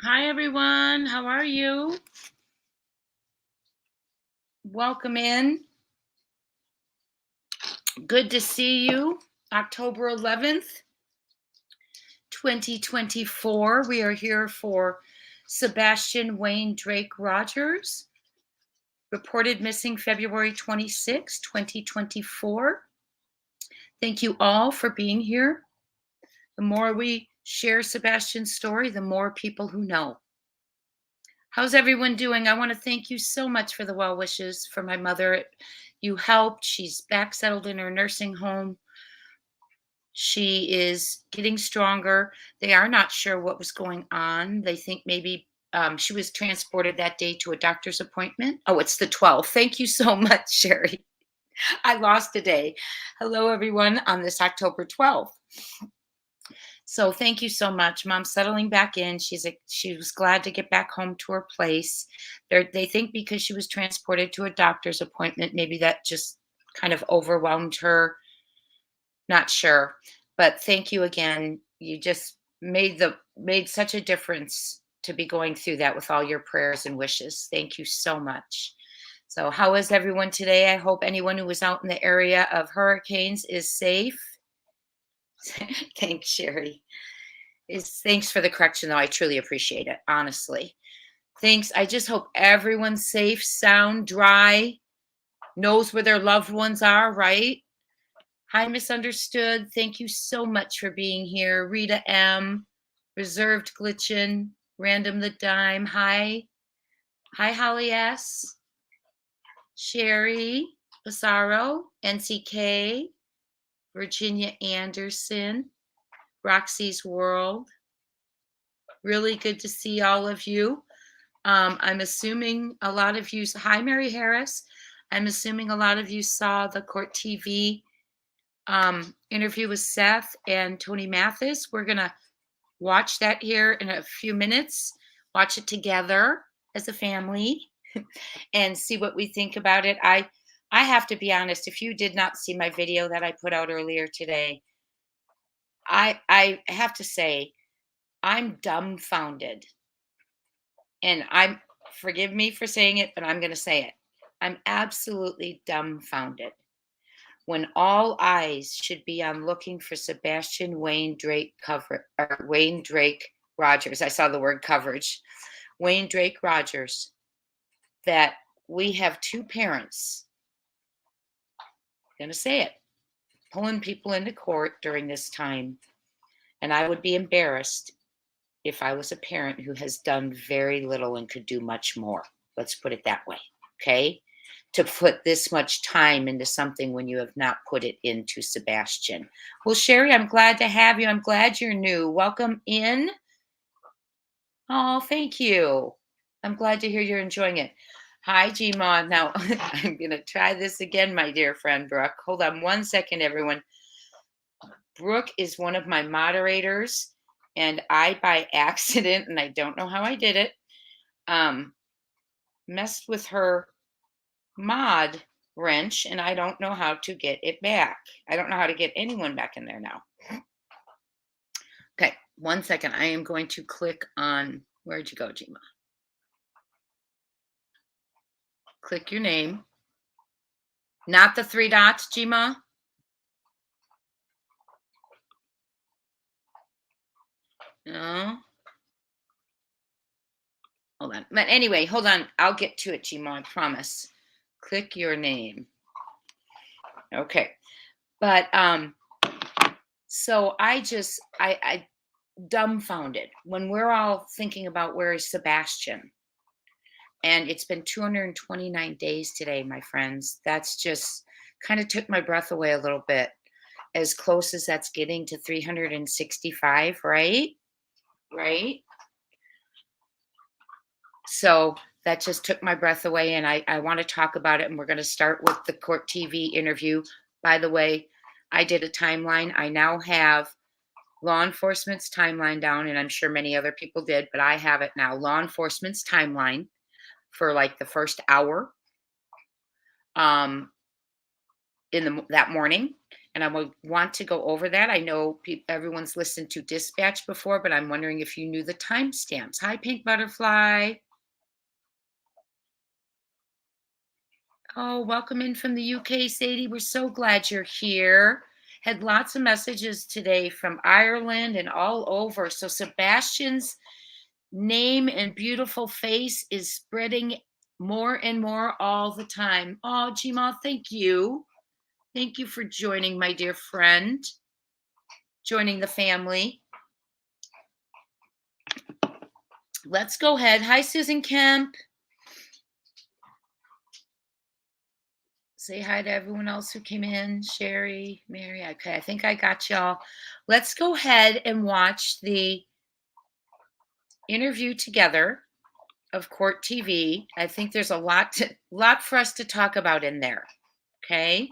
Hi, everyone. How are you? Welcome in. Good to see you. October 11th, 2024. We are here for Sebastian Wayne Drake Rogers, reported missing February 26, 2024. Thank you all for being here. The more we share Sebastian's story, the more people who know. How's everyone doing? I want to thank you so much for the well wishes for my mother. You helped. She's back settled in her nursing home. She is getting stronger. They are not sure what was going on. They think maybe she was transported that day to a doctor's appointment. Oh, it's the 12th. Thank you so much, Sherry. I lost a day. Hello, everyone, on this October 12th. So thank you so much. Mom's settling back in. She was glad to get back home to her place. They think because she was transported to a doctor's appointment, maybe that just kind of overwhelmed her. Not sure. But thank you again. You just made such a difference to be going through that with all your prayers and wishes. Thank you so much. So how is everyone today? I hope anyone who was out in the area of hurricanes is safe. Thanks, Sherry. Thanks for the correction, though. I truly appreciate it, honestly. Thanks. I just hope everyone's safe, sound, dry, knows where their loved ones are, right? Hi, Misunderstood. Thank you so much for being here. Rita M, Reserved Glitchin, Random the Dime. Hi. Hi, Holly S, Sherry Basaro, NCK, Virginia Anderson, Roxy's World. Really good to see all of you. I'm assuming a lot of you, hi, Mary Harris. I'm assuming a lot of you saw the Court TV interview with Seth and Tony Mathis. We're going to watch that here in a few minutes, watch it together as a family and see what we think about it. I have to be honest, if you did not see my video that I put out earlier today, I have to say, I'm dumbfounded. And forgive me for saying it, but I'm going to say it. I'm absolutely dumbfounded when all eyes should be on looking for Sebastian Wayne Drake Wayne Drake Rogers. I saw the word coverage. Wayne Drake Rogers. That we have two parents. I'm going to say it. Pulling people into court during this time. And I would be embarrassed if I was a parent who has done very little and could do much more. Let's put it that way. Okay? To put this much time into something when you have not put it into Sebastian. Well, Sherry, I'm glad to have you. I'm glad you're new. Welcome in. Oh, thank you. I'm glad to hear you're enjoying it. Hi, Gma. Now, I'm going to try this again, my dear friend, Brooke. Hold on one second, everyone. Brooke is one of my moderators, and I, by accident, and I don't know how I did it, messed with her mod wrench, and I don't know how to get it back. I don't know how to get anyone back in there now. Okay, one second. I am going to click on, where'd you go, Gma? Click your name. Not the three dots, Gma. No. Hold on. But anyway, hold on. I'll get to it, Gma, I promise. Click your name. Okay. But so I dumbfounded when we're all thinking about where is Sebastian. And it's been 229 days today, my friends. That's just kind of took my breath away a little bit. As close as that's getting to 365, right? Right? So that just took my breath away, and I want to talk about it, and we're going to start with the Court TV interview. By the way, I did a timeline. I now have law enforcement's timeline down, and I'm sure many other people did, but I have it now. Law enforcement's timeline for like the first hour that morning. And I would want to go over that. I know everyone's listened to Dispatch before, but I'm wondering if you knew the timestamps. Hi, Pink Butterfly. Oh, welcome in from the UK, Sadie. We're so glad you're here. Had lots of messages today from Ireland and all over. So Sebastian's name and beautiful face is spreading more and more all the time. Oh, Gma, thank you. Thank you for joining, my dear friend, joining the family. Let's go ahead. Hi, Susan Kemp. Say hi to everyone else who came in. Sherry, Mary. Okay, I think I got y'all. Let's go ahead and watch the interview together of Court TV. I think there's a lot for us to talk about in there. Okay.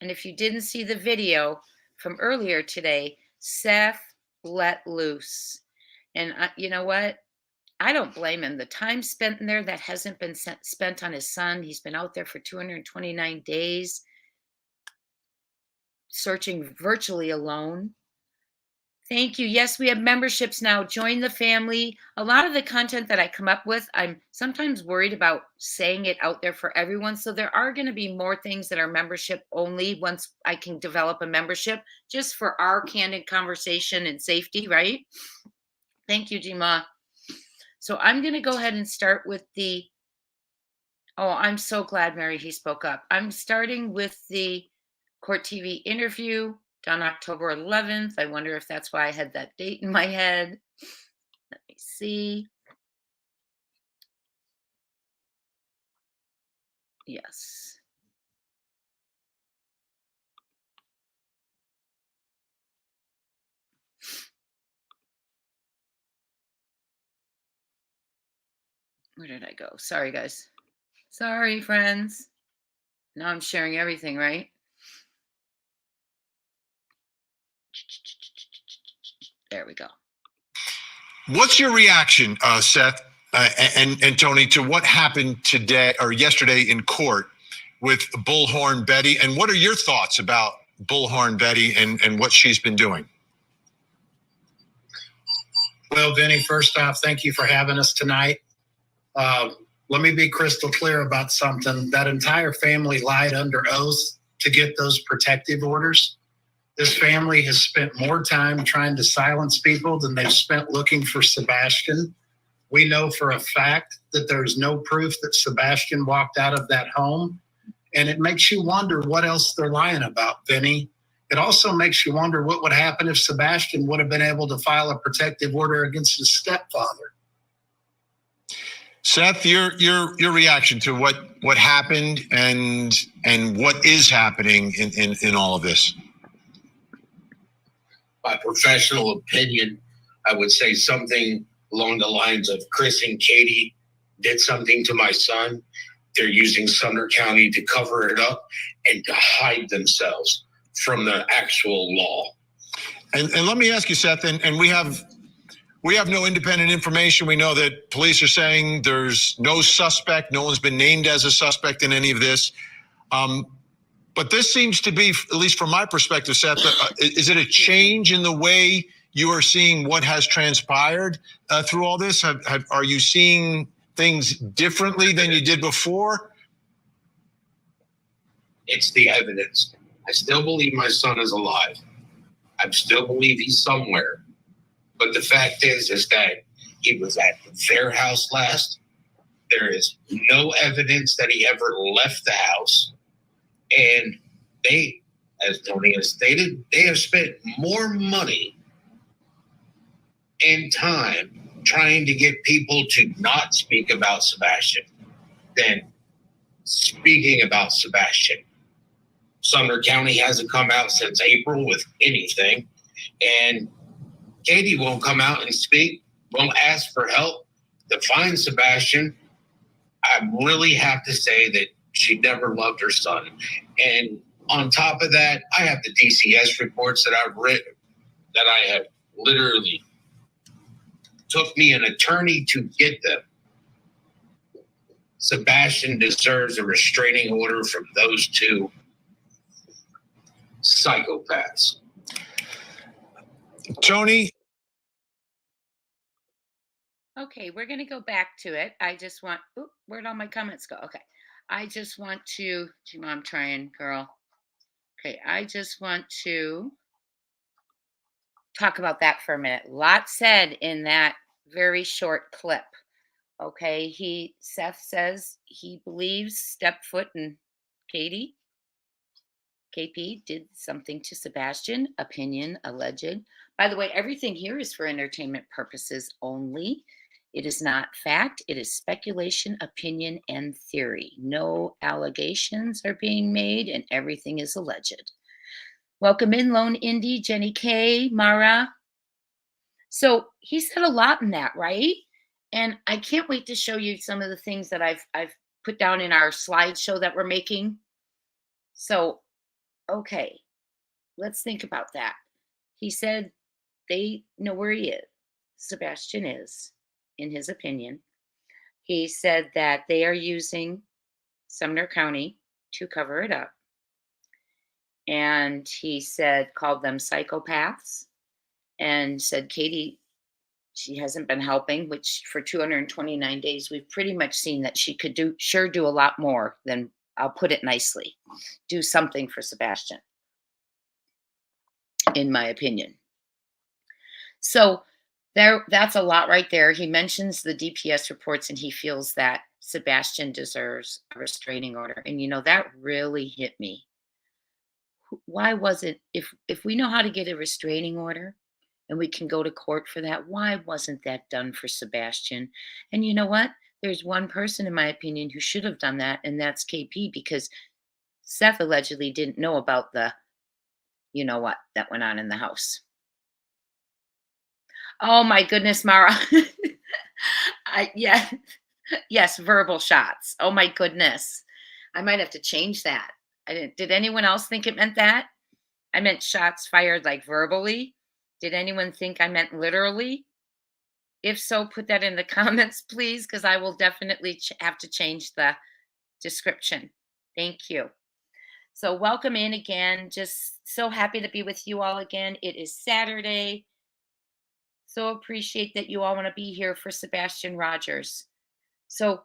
And if you didn't see the video from earlier today, Seth let loose. And you know what? I don't blame him. The time spent in there that hasn't been spent on his son. He's been out there for 229 days, searching virtually alone. Thank you. Yes, we have memberships now. Join the family. A lot of the content that I come up with, I'm sometimes worried about saying it out there for everyone. So there are going to be more things that are membership only once I can develop a membership, just for our candid conversation and safety, right? Thank you, Jima. So I'm going to go ahead and start with I'm so glad, Mary, he spoke up. I'm starting with the Court TV interview on October 11th. I wonder if that's why I had that date in my head. Let me see. Yes. Where did I go? Sorry, guys. Sorry, friends. Now I'm sharing everything, right? There we go. What's your reaction, Seth and Tony, to what happened today or yesterday in court with Bullhorn Betty? And what are your thoughts about Bullhorn Betty and what she's been doing? Well, Vinny, first off, thank you for having us tonight. Let me be crystal clear about something. That entire family lied under oath to get those protective orders. This family has spent more time trying to silence people than they've spent looking for Sebastian. We know for a fact that there's no proof that Sebastian walked out of that home. And it makes you wonder what else they're lying about, Vinny. It also makes you wonder what would happen if Sebastian would have been able to file a protective order against his stepfather. Seth, your reaction to what happened and what is happening in all of this? My professional opinion, I would say something along the lines of Chris and Katie did something to my son. They're using Sumner County to cover it up and to hide themselves from the actual law. And let me ask you, Seth, and we have no independent information. We know that police are saying there's no suspect. No one's been named as a suspect in any of this. But this seems to be, at least from my perspective, Seth, is it a change in the way you are seeing what has transpired through all this? Are you seeing things differently than you did before? It's the evidence. I still believe my son is alive. I still believe he's somewhere. But the fact is that he was at their house last. There is no evidence that he ever left the house. And they, as Tony has stated, they have spent more money and time trying to get people to not speak about Sebastian than speaking about Sebastian. Sumner County hasn't come out since April with anything. And Katie won't come out and speak, won't ask for help to find Sebastian. I really have to say that she never loved her son. And on top of that, I have the DCS reports that I've written, that I have literally took me an attorney to get them. Sebastian deserves a restraining order from those two psychopaths. Tony, Okay, we're going to go back to it. I just want, oop, where'd all my comments go? Okay. I just want to, gee, I'm trying, girl. Okay, I just want to talk about that for a minute. Lot said in that very short clip. Okay, Seth says he believes Stepfoot and Katie, KP, did something to Sebastian. Opinion, alleged. By the way, everything here is for entertainment purposes only. It is not fact. It is speculation, opinion, and theory. No allegations are being made, and everything is alleged. Welcome in, Lone Indy, Jenny K, Mara. So he said a lot in that, right? And I can't wait to show you some of the things that I've put down in our slideshow that we're making. So, okay, let's think about that. He said they know where he is. Sebastian is, in his opinion. He said that they are using Sumner County to cover it up. And he said, called them psychopaths, and said Katie, she hasn't been helping, which for 229 days, we've pretty much seen that she could do a lot more than, I'll put it nicely, do something for Sebastian, in my opinion. So that's a lot right there. He mentions the DPS reports and he feels that Sebastian deserves a restraining order. And you know, that really hit me. Why was it, if we know how to get a restraining order and we can go to court for that, why wasn't that done for Sebastian? And you know what? There's one person, in my opinion, who should have done that, and that's KP, because Seth allegedly didn't know about the, you know what, that went on in the house. Oh my goodness, Mara. Yes, verbal shots. Oh my goodness. I might have to change that. Did anyone else think it meant that? I meant shots fired like verbally. Did anyone think I meant literally? If so, put that in the comments, please, because I will definitely have to change the description. Thank you. So welcome in again. Just so happy to be with you all again. It is Saturday. So appreciate that you all want to be here for Sebastian Rogers. So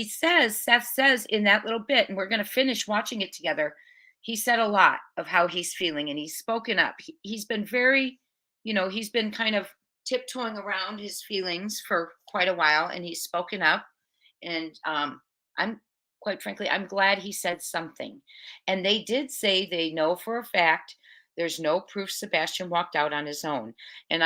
Seth says in that little bit, and we're going to finish watching it together, he said a lot of how he's feeling, and he's spoken up. He's been very, he's been kind of tiptoeing around his feelings for quite a while, and he's spoken up. And quite frankly, I'm glad he said something. And they did say they know for a fact there's no proof Sebastian walked out on his own. And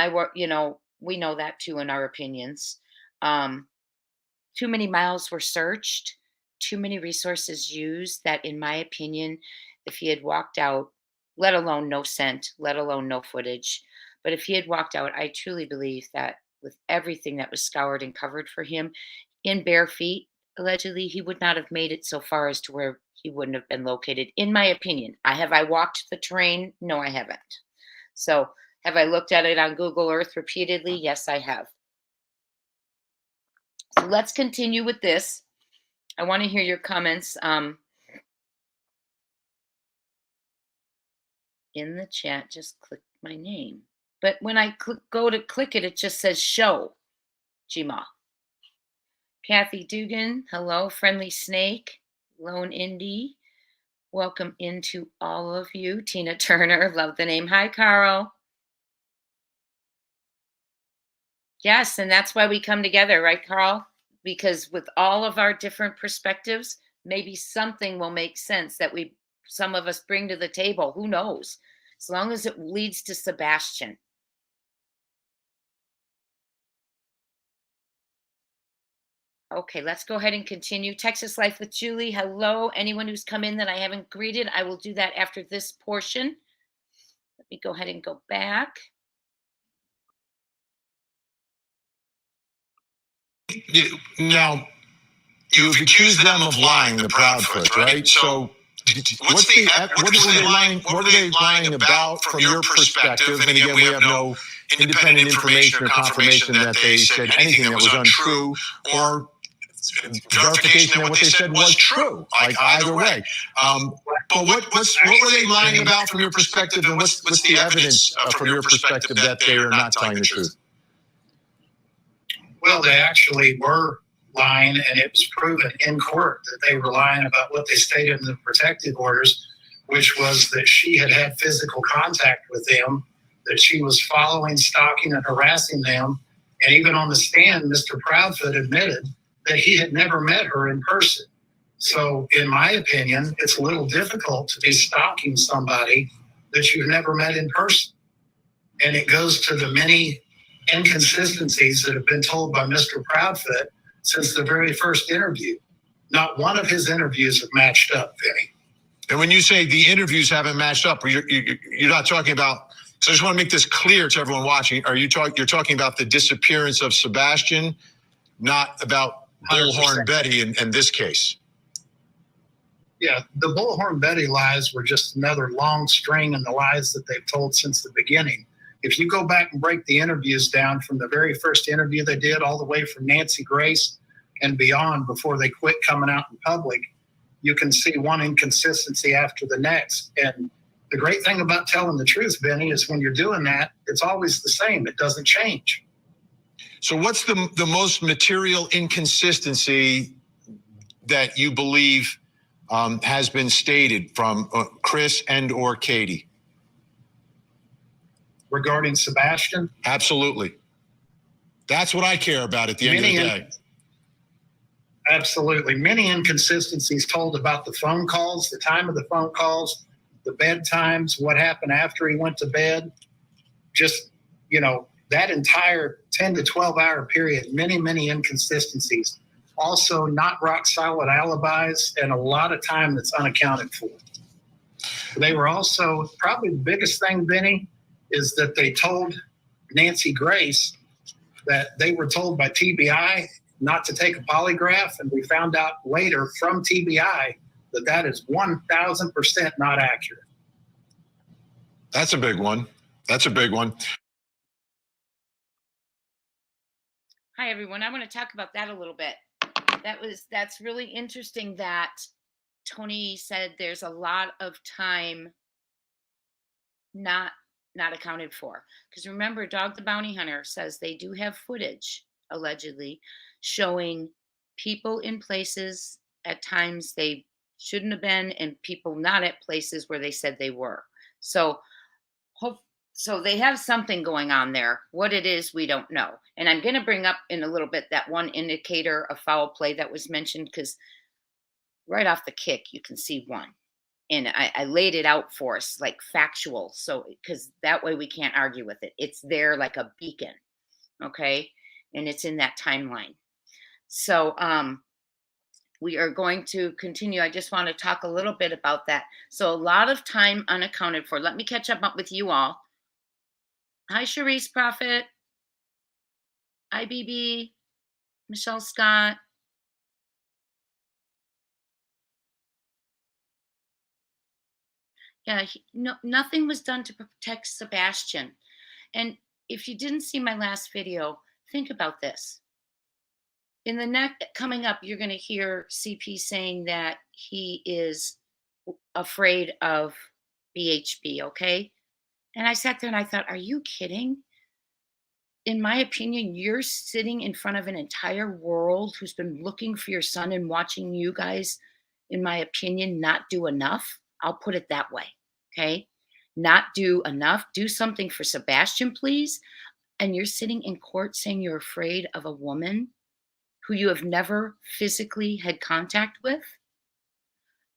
we know that too in our opinions. Too many miles were searched, too many resources used, that in my opinion, if he had walked out, let alone no scent, let alone no footage, but if he had walked out, I truly believe that with everything that was scoured and covered for him in bare feet, allegedly, he would not have made it so far as to where he wouldn't have been located, in my opinion. Have I walked the terrain? No, I haven't. So have I looked at it on Google Earth repeatedly? Yes, I have. So let's continue with this. I want to hear your comments in the chat. Just click my name. But when I go to click it, it just says show. Gma. Kathy Dugan, hello. Friendly Snake, Lone Indy. Welcome into all of you. Tina Turner, love the name. Hi, Carl. Yes, and that's why we come together, right, Carl? Because with all of our different perspectives, maybe something will make sense that some of us bring to the table. Who knows? As long as it leads to Sebastian. Okay, let's go ahead and continue. Texas Life with Julie. Hello. Anyone who's come in that I haven't greeted, I will do that after this portion. Let me go ahead and go back. Now, you've accused them of lying, the Proudfoots, right? So, what are they lying about from your perspective? And again, we have no independent information or confirmation that they said anything that was untrue or verification that what they said was true, like either way. But what were they lying about from your perspective, and what's the evidence from your perspective that they are not telling the truth? Well, they actually were lying, and it was proven in court that they were lying about what they stated in the protective orders, which was that she had had physical contact with them, that she was following, stalking, and harassing them. And even on the stand, Mr. Proudfoot admitted that he had never met her in person. So in my opinion, it's a little difficult to be stalking somebody that you've never met in person. And it goes to the many inconsistencies that have been told by Mr. Proudfoot since the very first interview. Not one of his interviews have matched up, Vinny. And when you say the interviews haven't matched up, you're not talking about, so I just want to make this clear to everyone watching. You're talking about the disappearance of Sebastian, not about Bullhorn 100%. Betty in this case. Yeah, the Bullhorn Betty lies were just another long string in the lies that they've told since the beginning. If you go back and break the interviews down from the very first interview they did all the way from Nancy Grace and beyond before they quit coming out in public, you can see one inconsistency after the next. And the great thing about telling the truth, Benny, is when you're doing that, it's always the same. It doesn't change. So what's the most material inconsistency that you believe has been stated from Chris and or Katie? Regarding Sebastian? Absolutely. That's what I care about at the end of the day. Absolutely. Many inconsistencies told about the phone calls, the time of the phone calls, the bedtimes, what happened after he went to bed. Just, that entire 10 to 12 hour period, many inconsistencies. Also, not rock solid alibis and a lot of time that's unaccounted for. They were also, probably the biggest thing, Vinny, is that they told Nancy Grace that they were told by TBI not to take a polygraph, and we found out later from TBI that is 1,000% not accurate. That's a big one. Hi, everyone. I want to talk about that a little bit. That's really interesting that Tony said there's a lot of time not accounted for. Because remember, Dog the Bounty Hunter says they do have footage, allegedly, showing people in places at times they shouldn't have been and people not at places where they said they were. So they have something going on there. What it is, we don't know. And I'm going to bring up in a little bit that one indicator of foul play that was mentioned, because right off the kick, you can see one. And I laid it out for us, like factual. So, because that way we can't argue with it. It's there like a beacon. Okay. And it's in that timeline. So, we are going to continue. I just want to talk a little bit about that. So a lot of time unaccounted for. Let me catch up with you all. Hi, Sharice Prophet. Hi, BB. Michelle Scott. Yeah, nothing was done to protect Sebastian. And if you didn't see my last video, think about this. In the coming up, you're going to hear CP saying that he is afraid of BHB, okay? And I sat there and I thought, are you kidding? In my opinion, you're sitting in front of an entire world who's been looking for your son and watching you guys, in my opinion, not do enough. I'll put it that way, okay? Not do enough. Do something for Sebastian, please. And you're sitting in court saying you're afraid of a woman who you have never physically had contact with.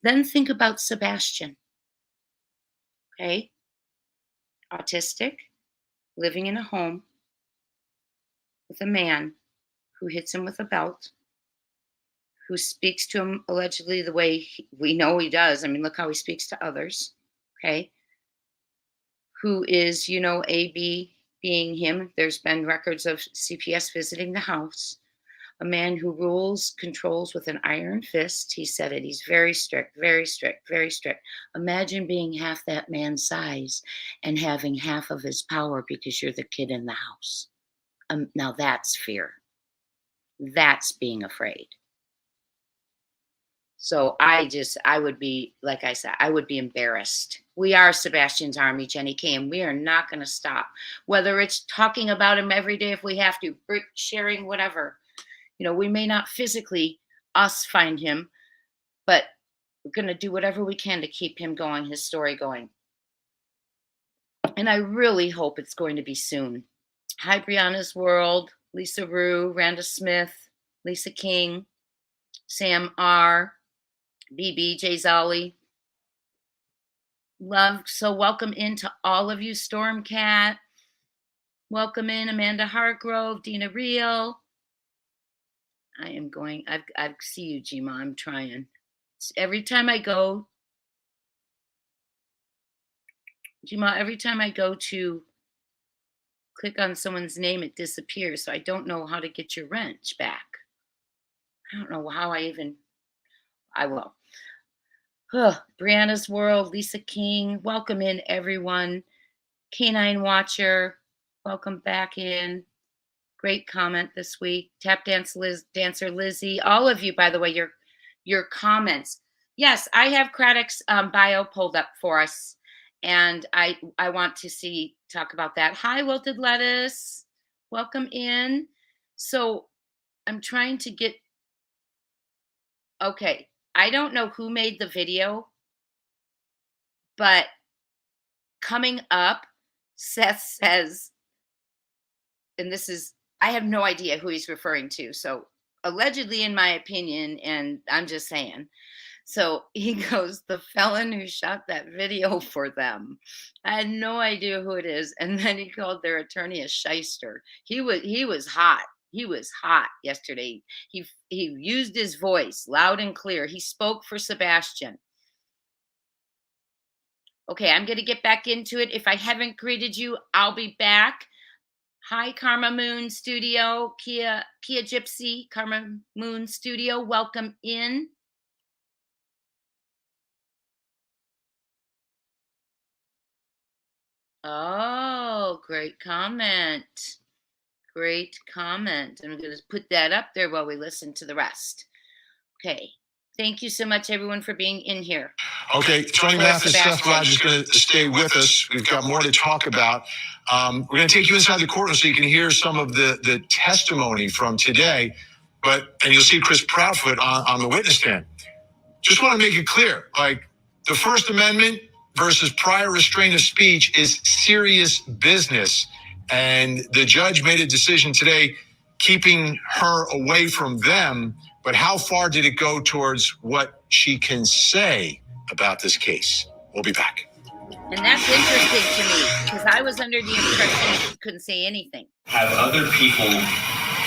Then think about Sebastian, okay? Autistic, living in a home with a man who hits him with a belt, who speaks to him allegedly the way we know he does. I mean, look how he speaks to others, okay? Who is, AB being him. There's been records of CPS visiting the house. A man who rules, controls with an iron fist. He said it. He's very strict, very strict, very strict. Imagine being half that man's size and having half of his power because you're the kid in the house. Now that's fear. That's being afraid. So I would be, like I said, I would be embarrassed. We are Sebastian's Army, Jenny K, and we are not going to stop. Whether it's talking about him every day if we have to, sharing whatever. You know, we may not physically us find him, but we're going to do whatever we can to keep him going, his story going. And I really hope it's going to be soon. Hi, Brianna's World, Lisa Rue, Randa Smith, Lisa King, Sam R., BB, J. Zolly. Love, so welcome into all of you, Stormcat. Welcome in, Amanda Hargrove, Dina Real. I see you, Gma, I'm trying. Every time I go, Gma, every time I go to click on someone's name, it disappears. So I don't know how to get your wrench back. I don't know how I will. Brianna's World, Lisa King, welcome in everyone. Canine Watcher, welcome back in. Great comment this week. Tap Dancer Lizzie, all of you, by the way, your comments. Yes, I have Craddock's bio pulled up for us, and I want to talk about that. Hi, Wilted Lettuce, welcome in. So I'm trying to get. Okay. I don't know who made the video, but coming up, Seth says, and I have no idea who he's referring to. So allegedly, in my opinion, and I'm just saying. So he goes, the felon who shot that video for them. I had no idea who it is. And then he called their attorney a shyster. He was hot. He was hot yesterday. He used his voice loud and clear. He spoke for Sebastian. Okay, I'm going to get back into it. If I haven't greeted you, I'll be back. Hi, Karma Moon Studio, Kia Gypsy, Karma Moon Studio, welcome in. Oh, great comment. Great comment. I'm going to put that up there while we listen to the rest. Okay. Thank you so much, everyone, for being in here. Okay, Tony Mathis, Seth Rogers is going to stay with us. We've got more to talk about. We're going to take you inside the courtroom so you can hear some of the testimony from today. And you'll see Chris Proudfoot on the witness stand. Just want to make it clear, like the First Amendment versus prior restraint of speech is serious business. And the judge made a decision today keeping her away from them. But how far did it go towards what she can say about this case? We'll be back. And that's interesting to me because I was under the impression she couldn't say anything. Have other people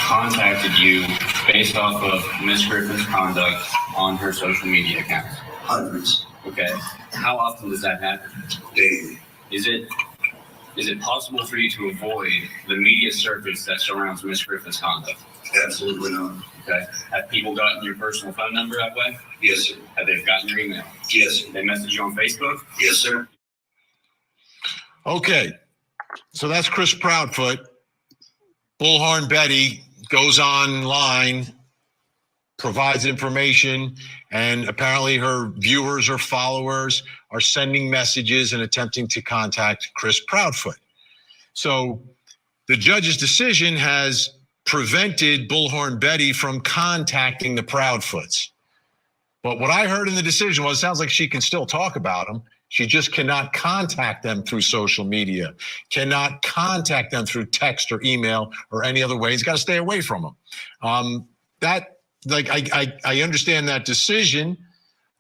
contacted you based off of Ms. Griffin's conduct on her social media accounts? Hundreds. Okay. How often does that happen? Daily. Is it possible for you to avoid the media circus that surrounds Ms. Griffin's conduct? Absolutely not. Okay. Have people gotten your personal phone number that way? Yes, sir. Have they gotten your email? Yes, sir. They message you on Facebook? Yes, sir. Okay, so that's Chris Proudfoot. Bullhorn Betty goes online, provides information, and apparently her viewers or followers are sending messages and attempting to contact Chris Proudfoot. So the judge's decision has prevented Bullhorn Betty from contacting the Proudfoots. But what I heard in the decision was, it sounds like she can still talk about them. She just cannot contact them through social media, cannot contact them through text or email or any other way. He's got to stay away from them. I understand that decision.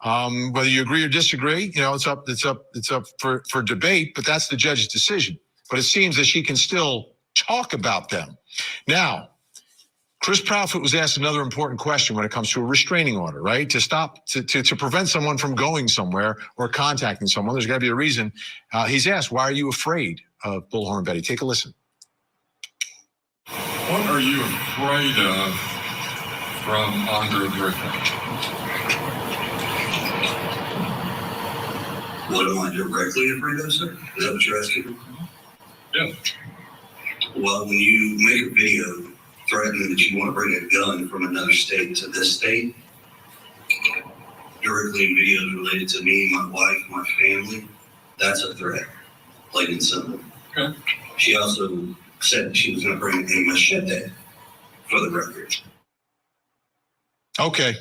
Whether you agree or disagree, it's up for debate, but that's the judge's decision. But it seems that she can still talk about them. Now, Chris Proudfoot was asked another important question when it comes to a restraining order, right? To prevent someone from going somewhere or contacting someone. There's got to be a reason. He's asked, why are you afraid of Bullhorn Betty? Take a listen. What are you afraid of from Andre Griffin? What am I directly afraid of, sir? Is that what you're asking? Yeah. Well, when you make a video threatening that you want to bring a gun from another state to this state, directly in videos related to me, my wife, my family, that's a threat, plain and simple. Okay. She also said she was going to bring a machete for the record. Okay,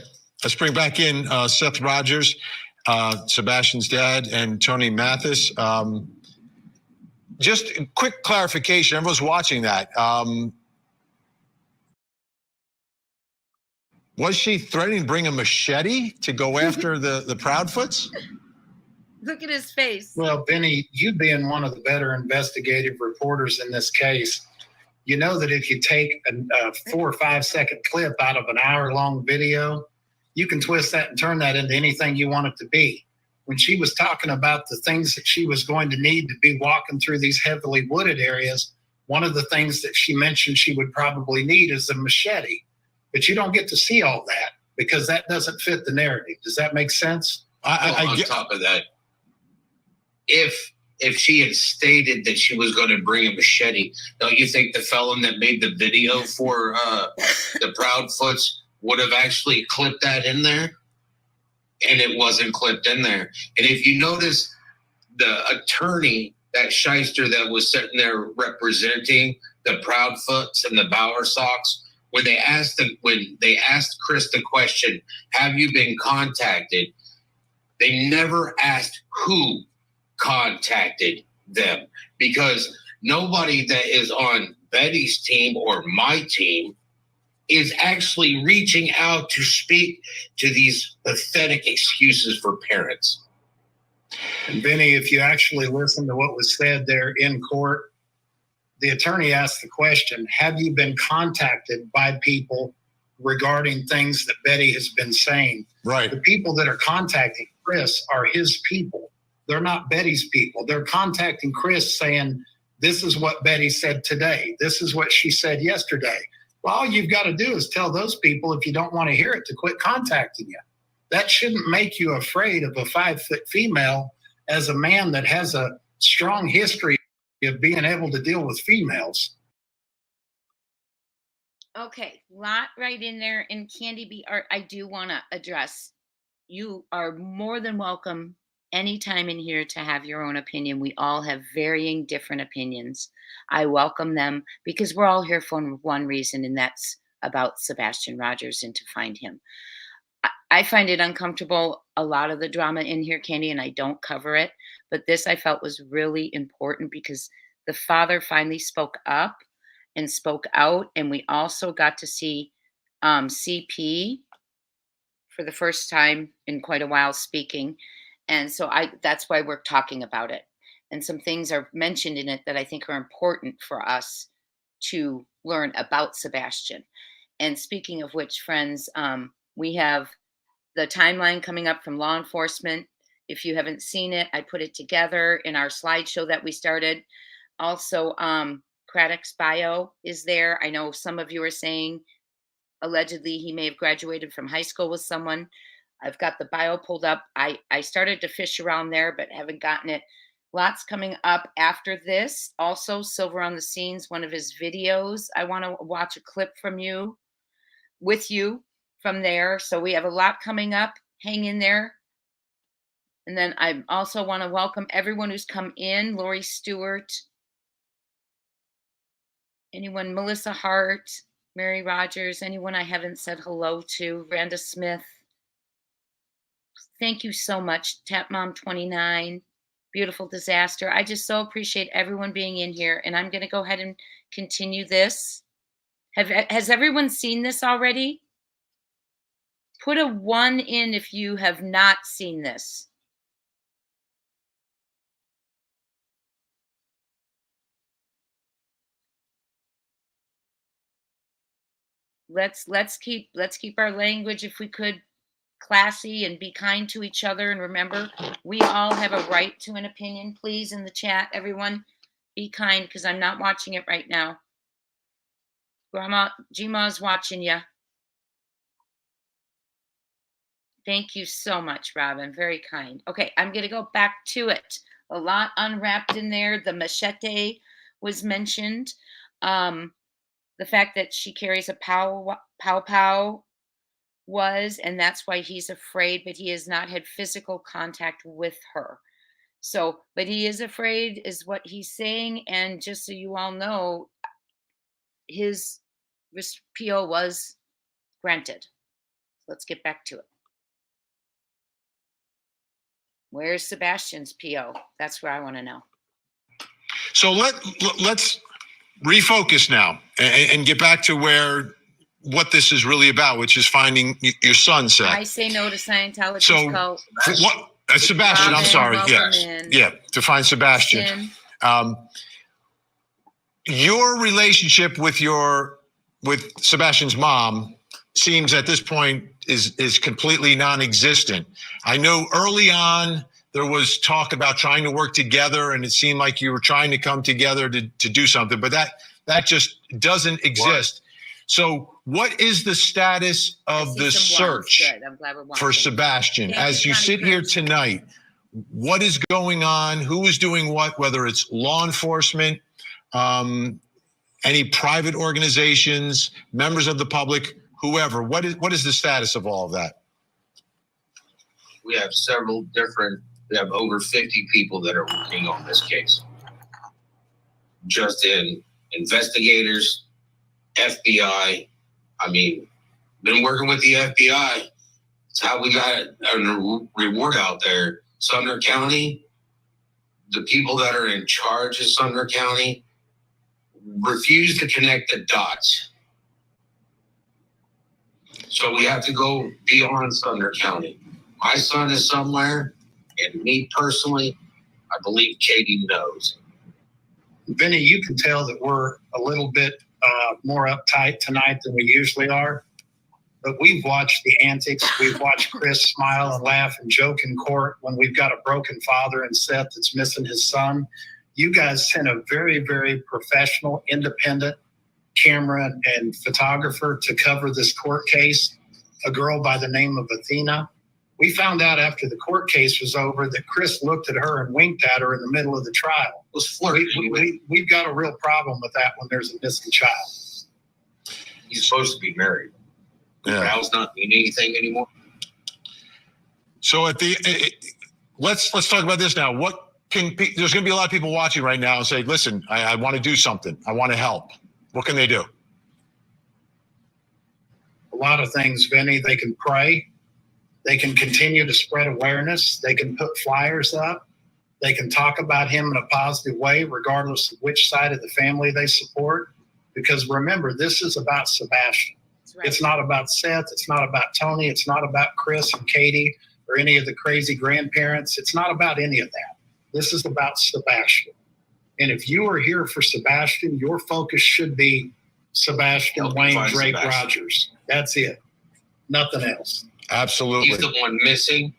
let's bring back in Seth Rogers, Sebastian's dad, and Tony Mathis. Just a quick clarification. Everyone's watching that. Was she threatening to bring a machete to go after the Proudfoots? Look at his face. Well, Benny, you being one of the better investigative reporters in this case, you know that if you take a 4 or 5 second clip out of an hour-long video, you can twist that and turn that into anything you want it to be. When she was talking about the things that she was going to need to be walking through these heavily wooded areas, one of the things that she mentioned she would probably need is a machete. But you don't get to see all that because that doesn't fit the narrative. Does that make sense? On top of that, if she had stated that she was going to bring a machete, don't you think the felon that made the video for the Proudfoots would have actually clipped that in there? And it wasn't clipped in there. And if you notice, the attorney, that shyster that was sitting there representing the Proudfoots and the Bowersox, when they asked Chris the question, "Have you been contacted?" They never asked who contacted them, because nobody that is on Betty's team or my team is actually reaching out to speak to these pathetic excuses for parents. And Benny, if you actually listen to what was said there in court, the attorney asked the question, have you been contacted by people regarding things that Betty has been saying? Right. The people that are contacting Chris are his people. They're not Betty's people. They're contacting Chris saying, this is what Betty said today. This is what she said yesterday. Well, all you've got to do is tell those people, if you don't want to hear it, to quit contacting you. That shouldn't make you afraid of a 5-foot female as a man that has a strong history of being able to deal with females. Okay, lot right in there. And Candy B. Art, I do want to address, you are more than welcome anytime in here to have your own opinion. We all have varying different opinions. I welcome them because we're all here for one reason, and that's about Sebastian Rogers and to find him. I find it uncomfortable, a lot of the drama in here, Candy, and I don't cover it. But this I felt was really important because the father finally spoke up and spoke out. And we also got to see CP for the first time in quite a while speaking. And so that's why we're talking about it. And some things are mentioned in it that I think are important for us to learn about Sebastian. And speaking of which, friends, we have the timeline coming up from law enforcement. If you haven't seen it, I put it together in our slideshow that we started. Also, Craddock's bio is there. I know some of you are saying allegedly he may have graduated from high school with someone. I've got the bio pulled up. I started to fish around there, but haven't gotten it. Lots coming up after this. Also, Silver on the Scenes, one of his videos. I want to watch a clip from you, with you from there. So we have a lot coming up. Hang in there. And then I also want to welcome everyone who's come in. Lori Stewart, anyone, Melissa Hart, Mary Rogers, anyone I haven't said hello to, Randa Smith. Thank you so much. Tap Mom 29, Beautiful Disaster. I just so appreciate everyone being in here. And I'm going to go ahead and continue this. Has everyone seen this already? Put a 1 in if you have not seen this. Let's keep our language, if we could, classy and be kind to each other. And remember, we all have a right to an opinion. Please, in the chat, everyone, be kind, because I'm not watching it right now. Grandma Gma's watching you. Thank you so much, Robin. Very kind. Okay, I'm going to go back to it. A lot unwrapped in there. The machete was mentioned. The fact that she carries a pow. was, and that's why he's afraid, but he has not had physical contact with her. So, but he is afraid, is what he's saying. And just so you all know, his PO was granted. Let's get back to it. Where's Sebastian's PO? That's where I want to know. So let's refocus now and get back to what this is really about, which is finding your son, Seth. I say no to Scientology So cult. what? Sebastian, I'm sorry. Yeah, to find Sebastian. Your relationship with Sebastian's mom seems at this point is completely non-existent. I know early on there was talk about trying to work together, and it seemed like you were trying to come together to do something, but that just doesn't exist. So what is the status of the search for Sebastian? As you sit here tonight, what is going on? Who is doing what, whether it's law enforcement, any private organizations, members of the public, whoever? What is the status of all of that? We have we have over 50 people that are working on this case. Just in investigators, FBI. I mean, been working with the FBI. It's how we got a reward out there. Sumner County, the people that are in charge of Sumner County refuse to connect the dots. So we have to go beyond Sumner County. My son is somewhere, and me personally, I believe Katie knows. Vinny, you can tell that we're a little bit more uptight tonight than we usually are. But we've watched the antics. We've watched Chris smile and laugh and joke in court when we've got a broken father and Seth that's missing his son. You guys sent a very, very professional, independent camera and photographer to cover this court case, a girl by the name of Athena. We found out after the court case was over that Chris looked at her and winked at her in the middle of the trial. Was flirting. We've got a real problem with that when there's a missing child. He's supposed to be married. Yeah. Val's not doing anything anymore. So let's talk about this now. There's going to be a lot of people watching right now and say, listen, I want to do something. I want to help. What can they do? A lot of things, Vinny. They can pray. They can continue to spread awareness. They can put flyers up. They can talk about him in a positive way, regardless of which side of the family they support. Because remember, this is about Sebastian. Right. It's not about Seth. It's not about Tony. It's not about Chris and Katie or any of the crazy grandparents. It's not about any of that. This is about Sebastian. And if you are here for Sebastian, your focus should be Sebastian Wayne Drake Rogers. That's it. Nothing else. Absolutely. He's the one missing.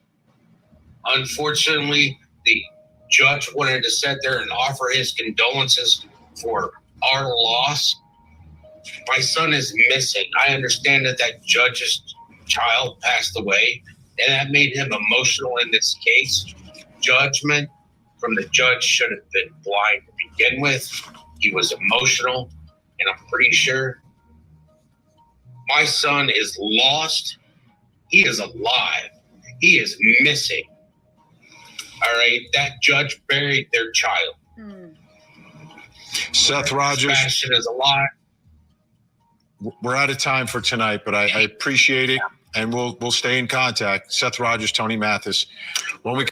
Unfortunately, the judge wanted to sit there and offer his condolences for our loss. My son is missing. I understand that judge's child passed away, and that made him emotional in this case. Judgment from the judge should have been blind to begin with. He was emotional, and I'm pretty sure my son is lost. He is alive. He is missing. All right, that judge buried their child. Seth Rogers. Sebastian is alive. We're out of time for tonight, but I appreciate it, and we'll stay in contact. Seth Rogers, Tony Mathis. When we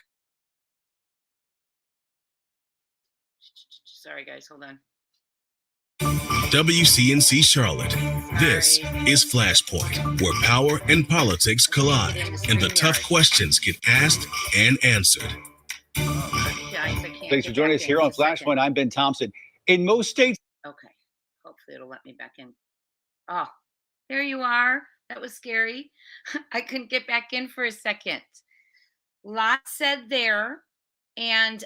Sorry, guys, hold on. WCNC Charlotte. This is Flashpoint, where power and politics collide, and the tough questions get asked and answered. Thanks for joining us here on Flashpoint. I'm Ben Thompson. In most states. Okay. Hopefully it'll let me back in. Oh, there you are. That was scary. I couldn't get back in for a second. Lots said there. And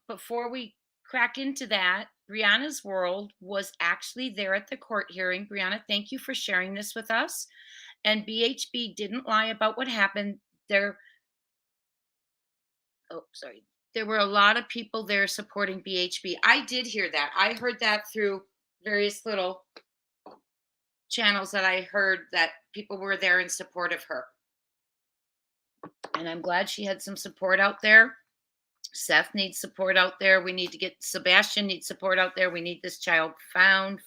before we crack into that, Brianna's World was actually there at the court hearing. Brianna, thank you for sharing this with us. And BHB didn't lie about what happened. There were a lot of people there supporting BHB. I did hear that. I heard that through various little channels that I heard that people were there in support of her. And I'm glad she had some support out there. Seth needs support out there. We need to get Sebastian needs support out there. We need this child found.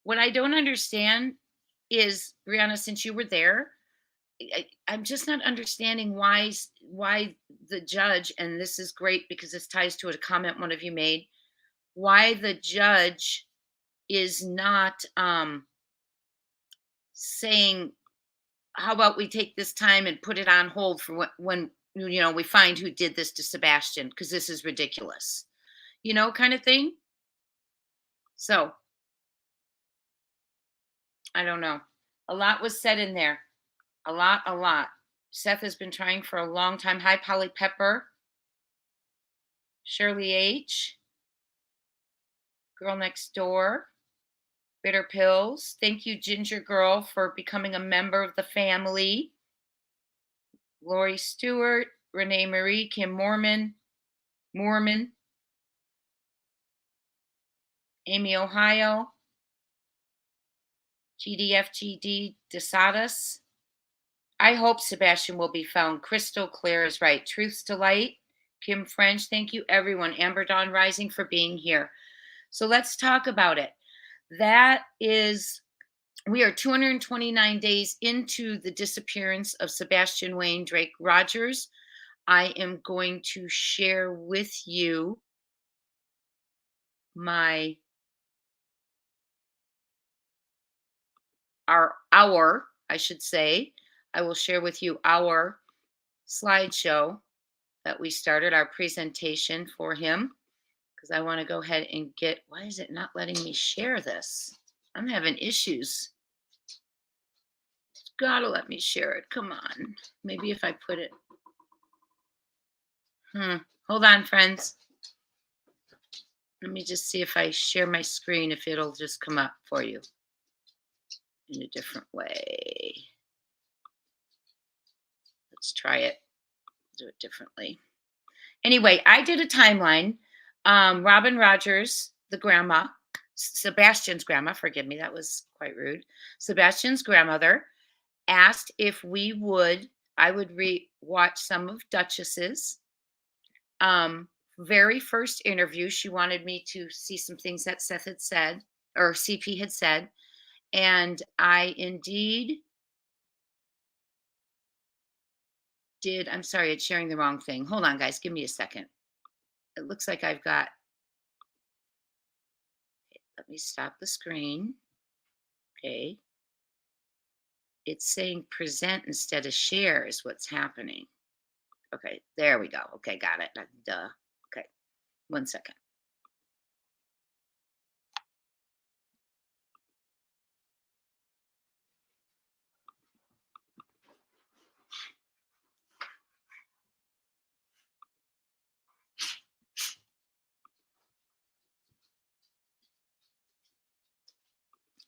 What I don't understand is, Brianna, since you were there, I'm just not understanding why the judge, and this is great because this ties to a comment one of you made, why the judge is not saying, how about we take this time and put it on hold for when we find who did this to Sebastian, because this is ridiculous, kind of thing. So I don't know. A lot was said in there. A lot. Seth has been trying for a long time. Hi, Polly Pepper. Shirley H. Girl Next Door. Bitter Pills. Thank you, Ginger Girl, for becoming a member of the family. Lori Stewart. Renee Marie. Kim Moorman. Amy Ohio. GDFGD Desadas. I hope Sebastian will be found. Crystal Clear is right. Truth's Delight. Kim French. Thank you, everyone. Amber Dawn Rising for being here. So let's talk about it. We are 229 days into the disappearance of Sebastian Wayne Drake Rogers. I am going to share with you I will share with you our slideshow that we started, our presentation for him, because I want to go ahead and why is it not letting me share this? I'm having issues. It's got to let me share it. Come on. Maybe if I put it. Hold on, friends. Let me just see if I share my screen, if it'll just come up for you in a different way. Let's try it. Do it differently. Anyway, I did a timeline. Robin Rogers, the grandma, Sebastian's grandma, forgive me, that was quite rude. Sebastian's grandmother asked if I would watch some of Duchess's very first interview. She wanted me to see some things that Seth had said, or CP had said. And I indeed did. I'm sorry, it's sharing the wrong thing. Hold on, guys. Give me a second. It looks like I've got. Let me stop the screen. Okay. It's saying present instead of share is what's happening. Okay, there we go. Okay, got it. Duh. Okay, 1 second.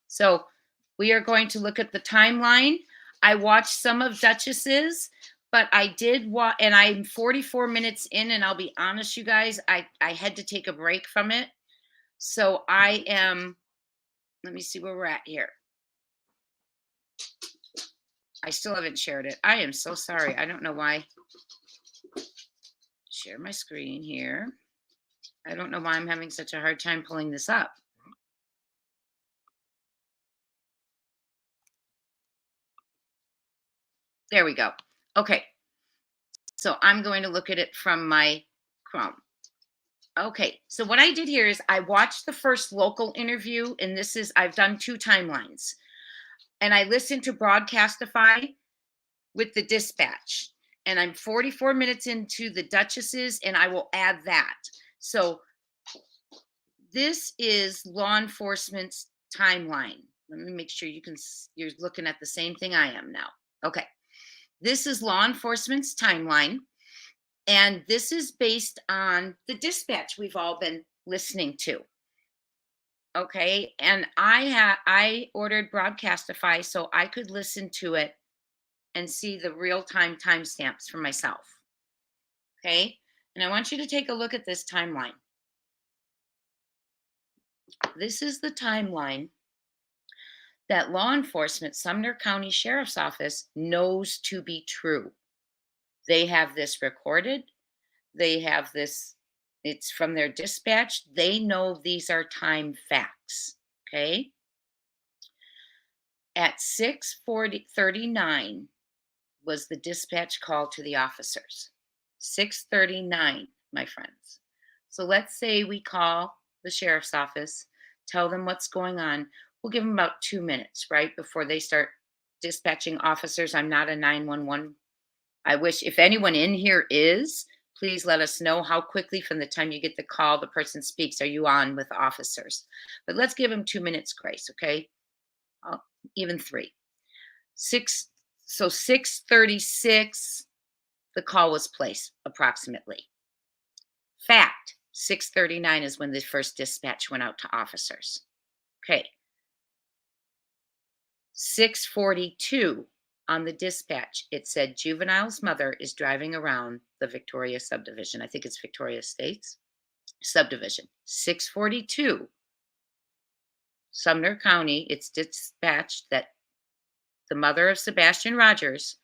So we are going to look at the timeline. I watched some of Duchess's, but I did watch, and I'm 44 minutes in, and I'll be honest, you guys, I had to take a break from it. So let me see where we're at here. I still haven't shared it. I am so sorry. I don't know why. Share my screen here. I don't know why I'm having such a hard time pulling this up. There we go. Okay. So I'm going to look at it from my Chrome. Okay. So what I did here is I watched the first local interview, and I've done 2 timelines. And I listened to Broadcastify with the Dispatch. And I'm 44 minutes into the Duchess's, and I will add that. So this is law enforcement's timeline. Let me make sure you're looking at the same thing I am now. Okay. This is law enforcement's timeline, and this is based on the Dispatch we've all been listening to. Okay, and I ordered Broadcastify so I could listen to it and see the real-time timestamps for myself. Okay, and I want you to take a look at this timeline. This is the timeline that law enforcement, Sumner County Sheriff's Office, knows to be true. They have this recorded. They have this, it's from their dispatch. They know these are time facts. Okay. At 6:39 was the dispatch call to the officers. 6:39, my friends. So let's say we call the sheriff's office, tell them what's going on. We'll give them about 2 minutes, right, before they start dispatching officers. I'm not a 911. I wish if anyone in here is, please let us know how quickly from the time you get the call, the person speaks, are you on with officers? But let's give them 2 minutes grace, okay? Even 3. 6:36, the call was placed approximately. Fact, 6:39 is when the first dispatch went out to officers. Okay. 6:42 on the dispatch, it said juvenile's mother is driving around the Victoria subdivision. I think it's Victoria Estates subdivision. 6:42, Sumner County, it's dispatched that the mother of Sebastian Rogers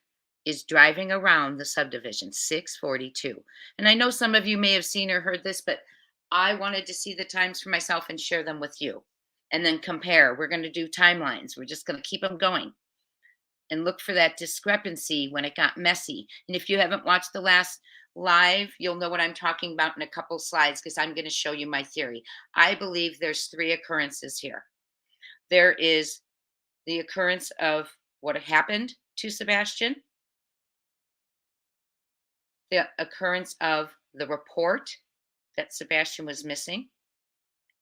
is driving around the subdivision. 6:42. And I know some of you may have seen or heard this, but I wanted to see the times for myself and share them with you and then compare. We're going to do timelines. We're just going to keep them going and look for that discrepancy when it got messy. And if you haven't watched the last live, you'll know what I'm talking about in a couple slides because I'm going to show you my theory. I believe there's 3 occurrences here. There is the occurrence of what happened to Sebastian, the occurrence of the report that Sebastian was missing,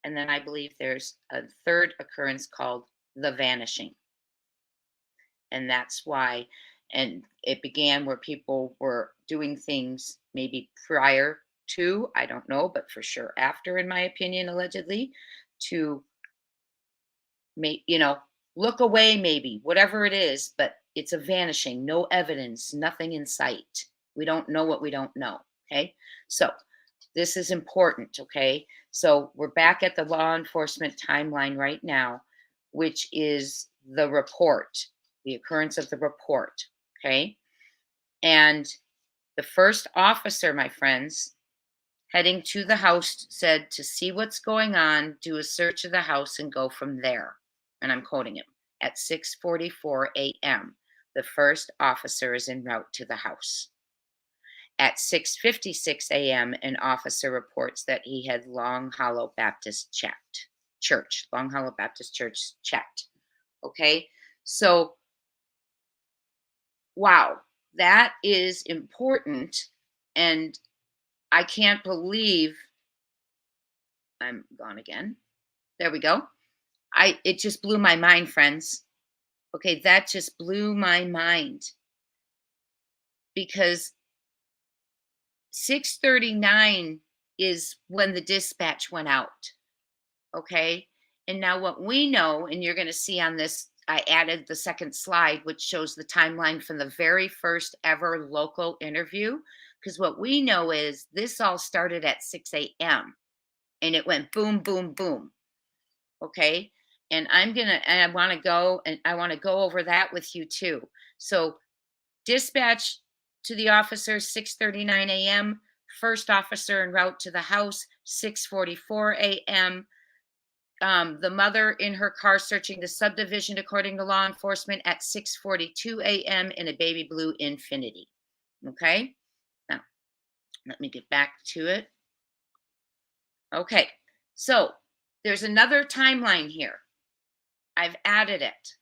and then I believe there's a 3rd occurrence called the vanishing. And that's why, and it began where people were doing things maybe prior to, I don't know, but for sure after, in my opinion, allegedly, to make, look away, maybe, whatever it is, but it's a vanishing, no evidence, nothing in sight. We don't know what we don't know. Okay. So this is important. Okay. So we're back at the law enforcement timeline right now, which is the report, the occurrence of the report. Okay. And the first officer, my friends, heading to the house said to see what's going on, do a search of the house and go from there. And I'm quoting him. At 6:44 a.m., the first officer is en route to the house. At 6:56 a.m., an officer reports that he had Long Hollow Baptist Church, Long Hollow Baptist Church checked. Okay, so wow, that is important, and I can't believe I'm gone again. There we go. It just blew my mind, friends. Okay, that just blew my mind because 6:39 is when the dispatch went out. Okay, and now what we know, and you're going to see on this, I added the second slide, which shows the timeline from the very first ever local interview. Because what we know is this all started at 6 a.m. and it went boom, boom, boom. Okay. And I want to go over that with you too. So dispatch to the officers, 6:39 a.m. First officer en route to the house, 6:44 a.m. The mother in her car searching the subdivision, according to law enforcement, at 6:42 a.m. in a baby blue Infiniti. Okay. Now, let me get back to it. Okay. So there's another timeline here. I've added it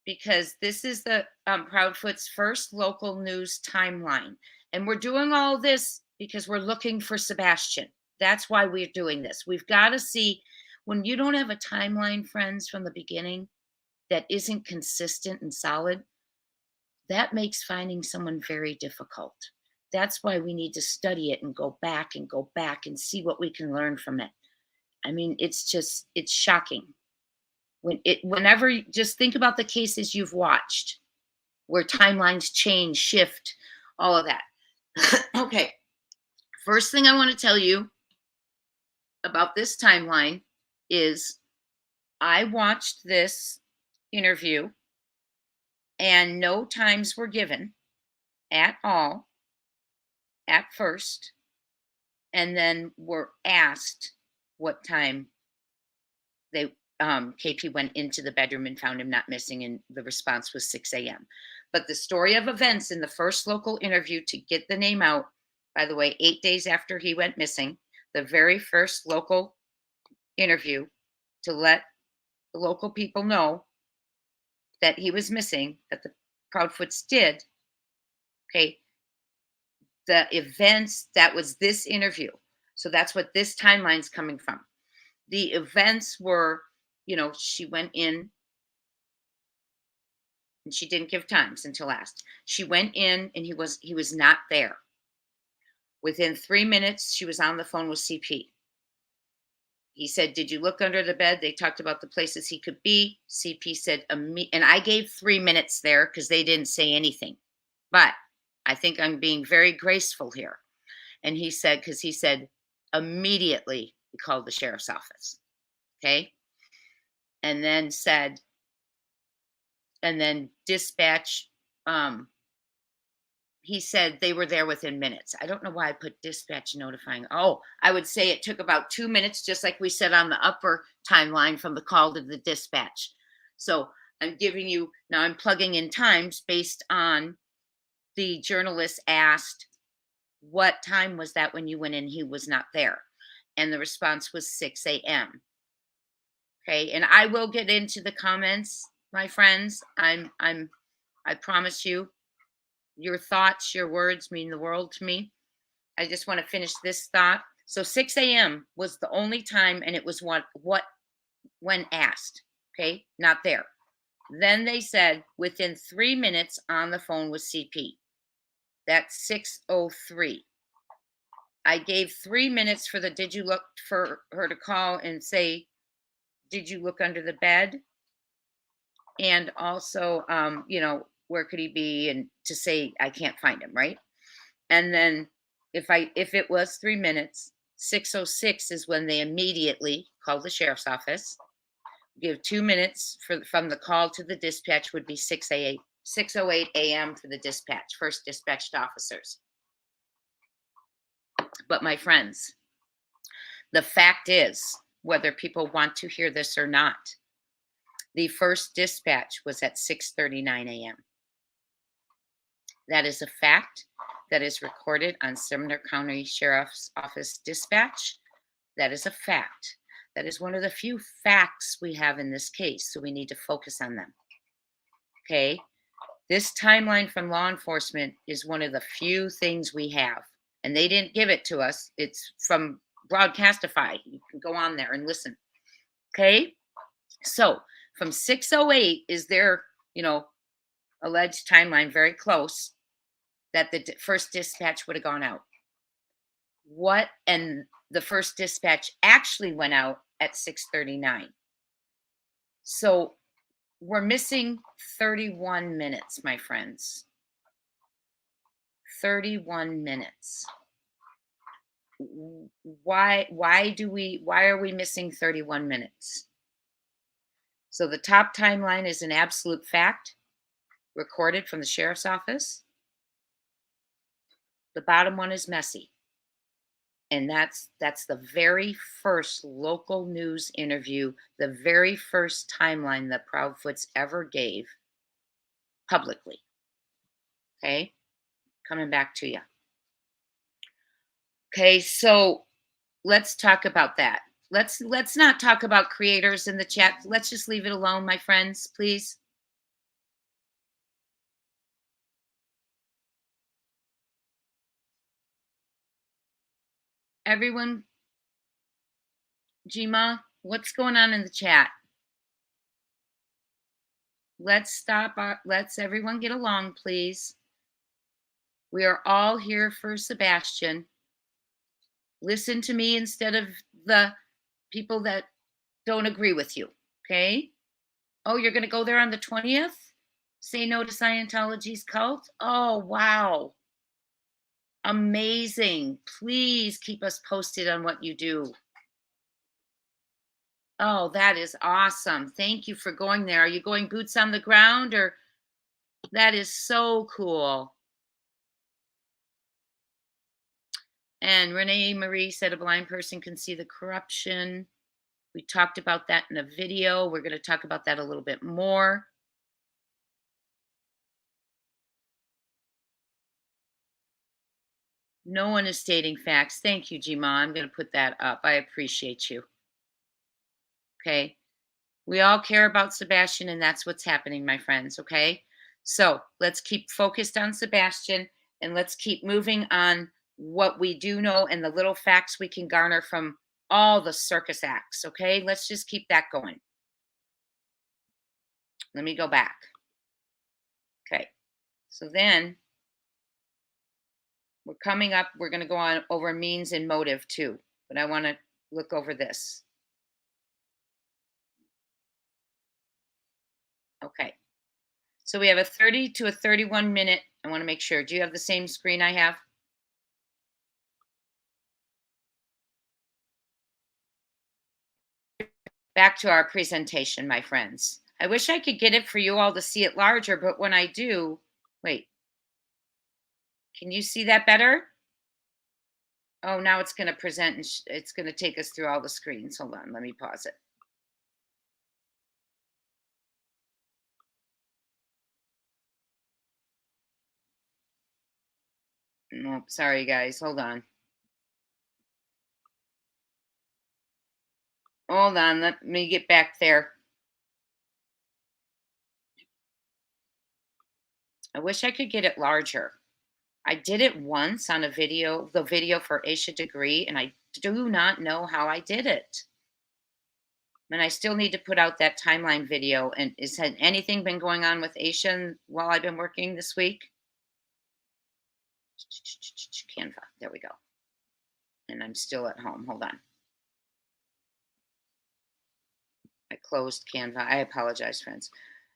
because this is the Proudfoot's first local news timeline. And we're doing all this because we're looking for Sebastian. That's why we're doing this. We've got to see, when you don't have a timeline, friends, from the beginning that isn't consistent and solid, that makes finding someone very difficult. That's why we need to study it and go back and see what we can learn from it. I mean, it's shocking. Just think about the cases you've watched where timelines change, shift, all of that. Okay. First thing I want to tell you about this timeline is I watched this interview and no times were given at all at first, and then were asked what time they KP went into the bedroom and found him not missing, and the response was 6 a.m. But the story of events in the first local interview to get the name out, by the way, 8 days after he went missing, the very first local interview to let the local people know that he was missing, that the Proudfoots did, okay, the events, that was this interview. So that's what this timeline's coming from. The events were, she went in and she didn't give times until last. She went in and he was not there. Within 3 minutes, she was on the phone with CP. He said, "Did you look under the bed?" They talked about the places he could be. CP said, and I gave 3 minutes there because they didn't say anything. But I think I'm being very graceful here. And he said, immediately he called the sheriff's office. Okay. And then dispatch, he said they were there within minutes. I don't know why I put dispatch notifying. Oh, I would say it took about 2 minutes, just like we said on the upper timeline from the call to the dispatch. So I'm giving you, now I'm plugging in times based on the journalist asked, what time was that when you went in? He was not there. And the response was 6 a.m. Okay. And I will get into the comments, my friends. I promise you, your thoughts, your words mean the world to me. I just want to finish this thought. So 6 a.m. was the only time, and it was what when asked, okay, not there. Then they said within 3 minutes on the phone with CP. That's 6:03. I gave 3 minutes for did you look, for her to call and say, "Did you look under the bed?" And also, where could he be? And to say, "I can't find him," right? And then if it was 3 minutes, 6:06 is when they immediately called the sheriff's office. Give 2 minutes from the call to the dispatch would be 6:08 a.m. for the dispatch, first dispatched officers. But my friends, the fact is, whether people want to hear this or not, the first dispatch was at 6:39 a.m. That is a fact that is recorded on Sumner County Sheriff's Office dispatch. That is a fact. That is one of the few facts we have in this case, so we need to focus on them. Okay? This timeline from law enforcement is one of the few things we have, and they didn't give it to us. It's from Broadcastify. You can go on there and listen. Okay? So from 6:08 is their, alleged timeline, very close, that the first dispatch would have gone out. And the first dispatch actually went out at 6:39. So we're missing 31 minutes, my friends. 31 minutes. Why are we missing 31 minutes? So the top timeline is an absolute fact, recorded from the sheriff's office. The bottom one is messy. And that's the very first local news interview, the very first timeline that Proudfoots ever gave publicly. Okay? Coming back to you. Okay, so let's talk about that. Let's not talk about creators in the chat. Let's just leave it alone, my friends, please. Everyone, Jima, what's going on in the chat? Let's stop. Let's everyone get along, please. We are all here for Sebastian. Listen to me instead of the people that don't agree with you, okay? Oh, you're going to go there on the 20th? Say no to Scientology's cult? Oh, wow. Amazing. Please keep us posted on what you do. Oh, that is awesome. Thank you for going there. Are you going boots on the ground or that is so cool. And Renee Marie said a blind person can see the corruption. We talked about that in a video. We're going to talk about that a little bit more. No one is stating facts. Thank you, Jima. I'm going to put that up. I appreciate you. Okay. We all care about Sebastian, and that's what's happening, my friends. Okay. So let's keep focused on Sebastian and let's keep moving on what we do know and the little facts we can garner from all the circus acts. Okay. Let's just keep that going. Let me go back. Okay. So then we're coming up. We're going to go on over means and motive too, but I want to look over this. Okay. So we have a 30 to a 31 minute. I want to make sure. Do you have the same screen I have? Back to our presentation, my friends. I wish I could get it for you all to see it larger, but when I do, wait. Can you see that better? Oh, now it's going to present and it's going to take us through all the screens. Hold on, let me pause it. Nope, sorry guys, hold on. Hold on, let me get back there. I wish I could get it larger. I did it once on a video, the video for Asia Degree, and I do not know how I did it. And I still need to put out that timeline video. And had anything been going on with Asia while I've been working this week? Canva, there we go. And I'm still at home, hold on. I closed Canva, I apologize, friends.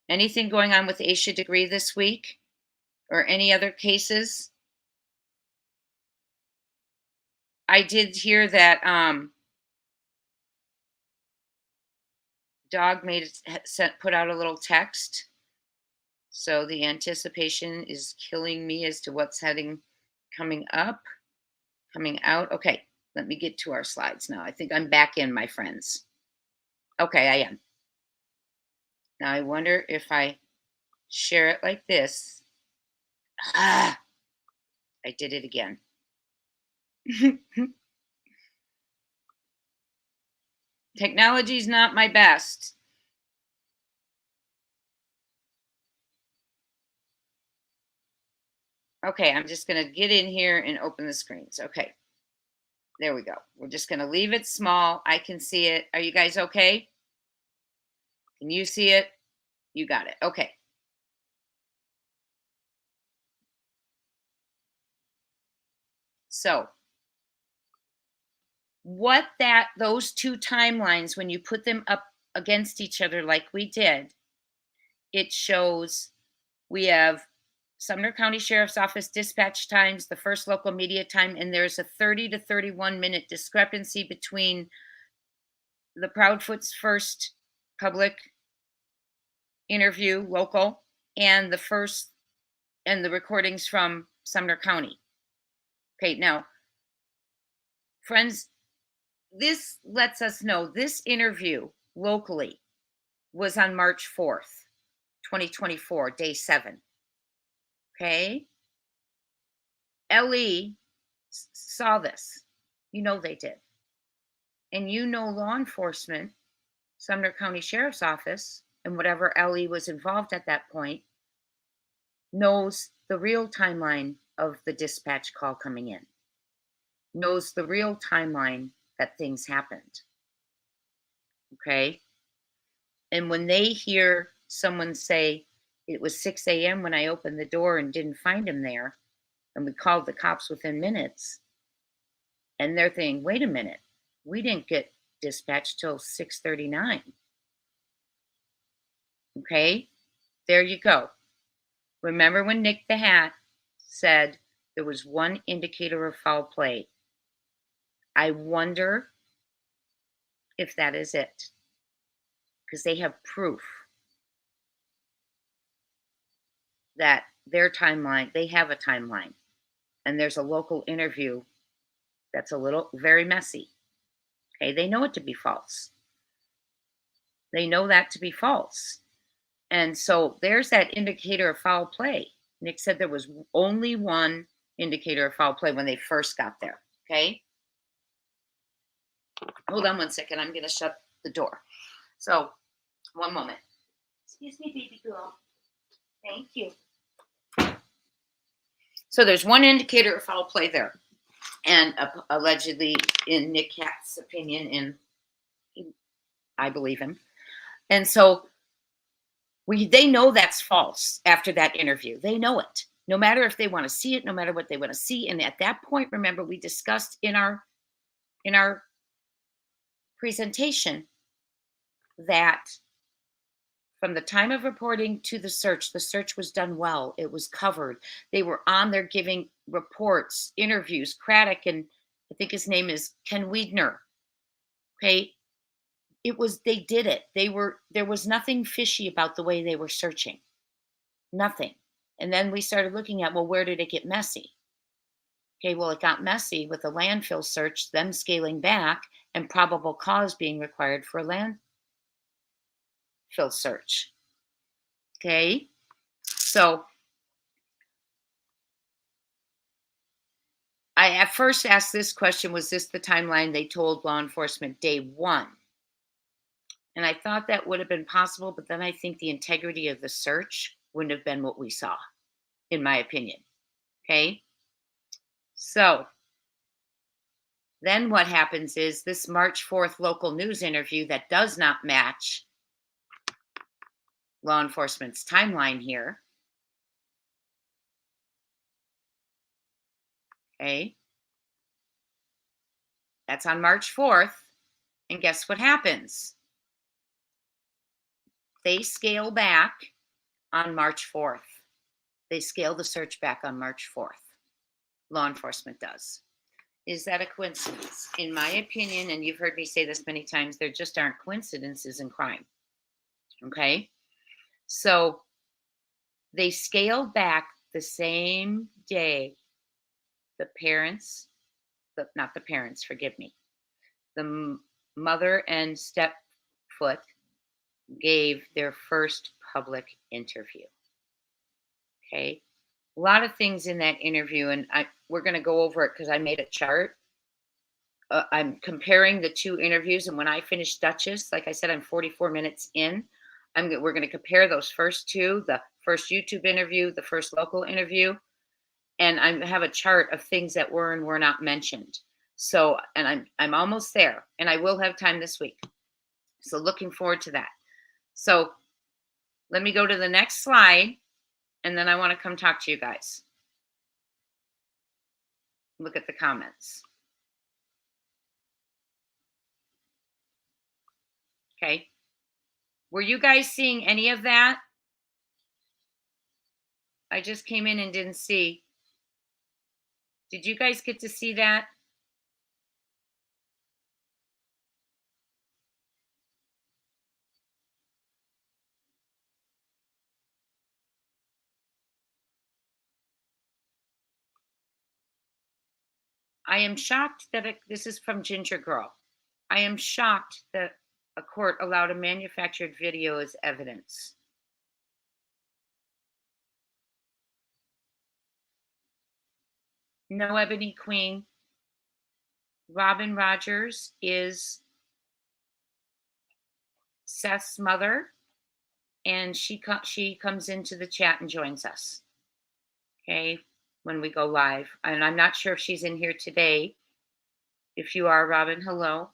Anything going on with Asia Degree this week? Or any other cases? I did hear that Dog put out a little text. So the anticipation is killing me as to what's coming up, coming out. Okay, let me get to our slides now. I think I'm back in, my friends. Okay, I am. Now I wonder if I share it like this. I did it again. Technology's not my best. Okay, I'm just going to get in here and open the screens. Okay, there we go. We're just going to leave it small. I can see it. Are you guys okay? Can you see it? You got it. Okay. So what those two timelines, when you put them up against each other like we did, it shows we have Sumner County Sheriff's Office dispatch times, the first local media time, and there's a 30 to 31 minute discrepancy between the Proudfoot's first public interview, local, and the recordings from Sumner County. Okay, now, friends, this lets us know this interview locally was on March 4th, 2024, day 7. Okay? LE saw this. You know they did. And you know law enforcement, Sumner County Sheriff's Office, and whatever LE was involved at that point, knows the real timeline of the dispatch call coming in, knows the real timeline that things happened. Okay? And when they hear someone say, it was 6 a.m. when I opened the door and didn't find him there, and we called the cops within minutes, and they're thinking, wait a minute, we didn't get dispatched till 6:39. Okay? There you go. Remember when Nick the Hat said there was one indicator of foul play? I wonder if that is it. because they have proof that their timeline, they have a timeline, and there's a local interview that's very messy. Okay, they know it to be false. They know that to be false. And so there's that indicator of foul play. Nick said there was only one indicator of foul play when they first got there. Okay. Hold on one second. I'm going to shut the door. So, one moment. Excuse me, baby girl. Thank you. So there's one indicator of foul play there. And allegedly, in Nick Katz's opinion, and I believe him. And so they know that's false after that interview. They know it. No matter if they want to see it, no matter what they want to see. And at that point, remember, we discussed in our presentation that from the time of reporting to the search was done well. It was covered. They were on there giving reports, interviews. Craddock, and I think his name is Ken Wiedner. Okay. They did it. There was nothing fishy about the way they were searching. Nothing. And then we started looking at, well, where did it get messy? Okay, well, it got messy with a landfill search, them scaling back, and probable cause being required for a landfill search. Okay, so I at first asked this question, was this the timeline they told law enforcement day one? And I thought that would have been possible, but then I think the integrity of the search wouldn't have been what we saw, in my opinion. Okay. So then what happens is this March 4th local news interview that does not match law enforcement's timeline here. Okay. That's on March 4th. And guess what happens? They scale back on March 4th. They scale the search back on March 4th. Law enforcement does. Is that a coincidence? In my opinion, and you've heard me say this many times, there just aren't coincidences in crime. Okay? So they scale back the same day the mother and stepfoot gave their first public interview. Okay. A lot of things in that interview, and we're going to go over it because I made a chart. I'm comparing the two interviews, and when I finish Duchess, like I said, I'm 44 minutes in. We're going to compare those first two, the first YouTube interview, the first local interview, and I have a chart of things that were and were not mentioned. So, and I'm almost there, and I will have time this week. So looking forward to that. So let me go to the next slide, and then I want to come talk to you guys. Look at the comments. Okay. Were you guys seeing any of that? I just came in and didn't see. Did you guys get to see that? I am shocked that this is from Ginger Girl. I am shocked that a court allowed a manufactured video as evidence. No, Ebony Queen. Robin Rogers is Seth's mother, and she comes into the chat and joins us. Okay, when we go live. And I'm not sure if she's in here today. If you are, Robin, hello.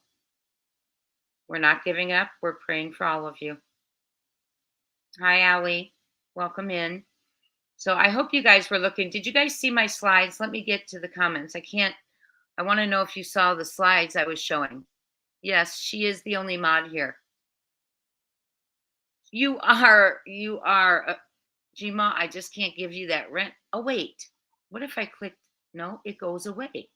We're not giving up. We're praying for all of you. Hi, Allie. Welcome in. So I hope you guys were looking. Did you guys see my slides? Let me get to the comments. I want to know if you saw the slides I was showing. Yes, she is the only mod here. You are, Gma, I just can't give you that rent. Oh, wait. What if I clicked? No, it goes away.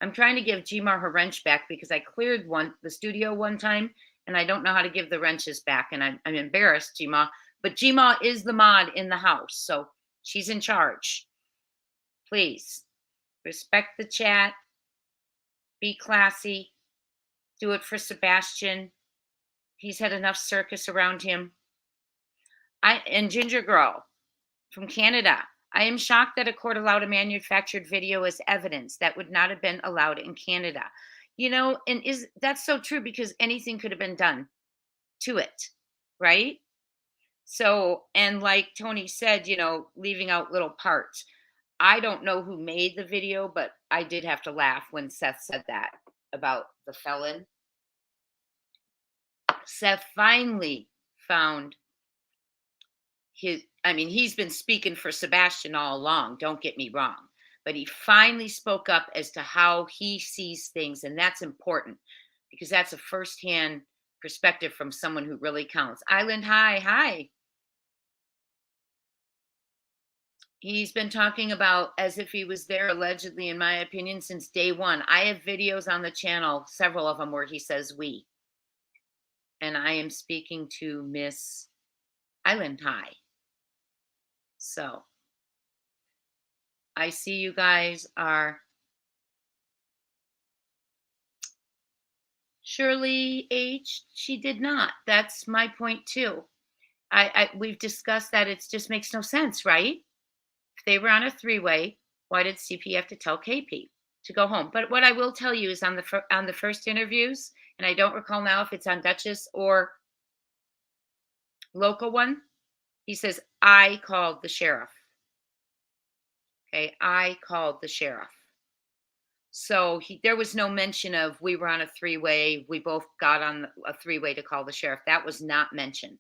I'm trying to give Gma her wrench back because I cleared the studio one time And I don't know how to give the wrenches back, and I'm embarrassed, Gma. But Gma is the mod in the house, so she's in charge. Please respect the chat. Be classy. Do it for Sebastian. He's had enough circus around him. And Ginger Girl from Canada. I am shocked that a court allowed a manufactured video as evidence that would not have been allowed in Canada. You know, and that's so true, because anything could have been done to it, right? So, and like Tony said, you know, leaving out little parts. I don't know who made the video, but I did have to laugh when Seth said that about the felon. Seth finally found he's been speaking for Sebastian all along, don't get me wrong, but he finally spoke up as to how he sees things. And that's important, because that's a firsthand perspective from someone who really counts. Island High, hi. He's been talking about as if he was there, allegedly, in my opinion, since day one. I have videos on the channel, several of them, where he says we. And I am speaking to Miss Island High. So I see you guys are Shirley H. She did not. That's my point too. We've discussed that. It just makes no sense, right? If they were on a three-way, why did CP have to tell KP to go home? But what I will tell you is on the first interviews, and I don't recall now if it's on Duchess or local one, he says, I called the sheriff. Okay, I called the sheriff. So there was no mention of we were on a three-way, we both got on a three-way to call the sheriff. That was not mentioned.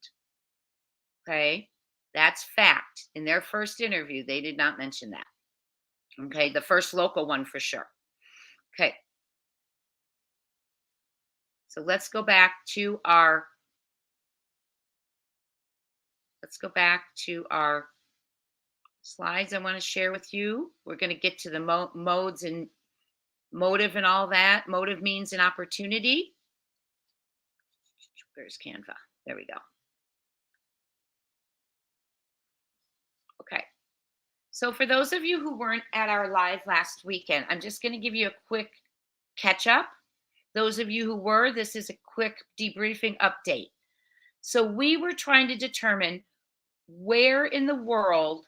Okay, that's fact. In their first interview, they did not mention that. Okay, the first local one for sure. Okay. So let's go back to our slides I want to share with you. We're going to get to the modes and motive and all that. Motive means an opportunity. Where's Canva? There we go. Okay. So for those of you who weren't at our live last weekend, I'm just going to give you a quick catch up. Those of you who were, this is a quick debriefing update. So we were trying to determine where in the world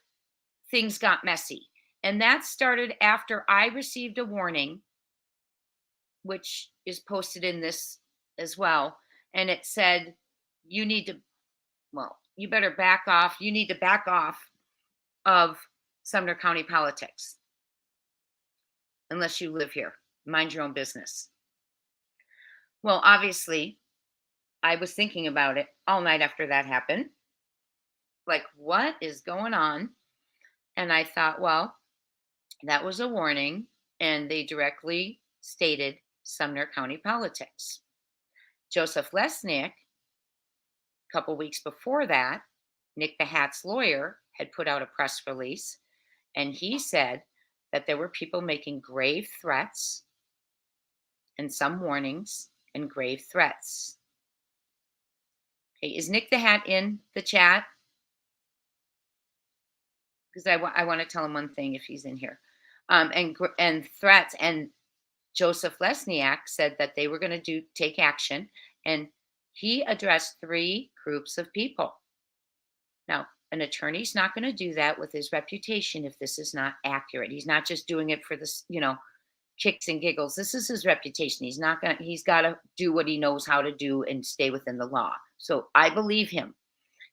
things got messy. And that started after I received a warning, which is posted in this as well. And it said, you better back off. You need to back off of Sumner County politics. Unless you live here, mind your own business. Well, obviously, I was thinking about it all night after that happened. Like, what is going on? And I thought, well, that was a warning, and they directly stated Sumner County politics. Joseph Lesnick, a couple weeks before that, Nick the Hat's lawyer had put out a press release, and he said that there were people making grave threats and some warnings and grave threats. Okay, is Nick the Hat in the chat? Because I want to tell him one thing if he's in here. And threats. And Joseph Lesniak said that they were going to take action, and he addressed 3 groups of people. Now, an attorney's not going to do that with his reputation if this is not accurate. He's not just doing it for this, kicks and giggles. This is his reputation. He's got to do what he knows how to do and stay within the law. So I believe him.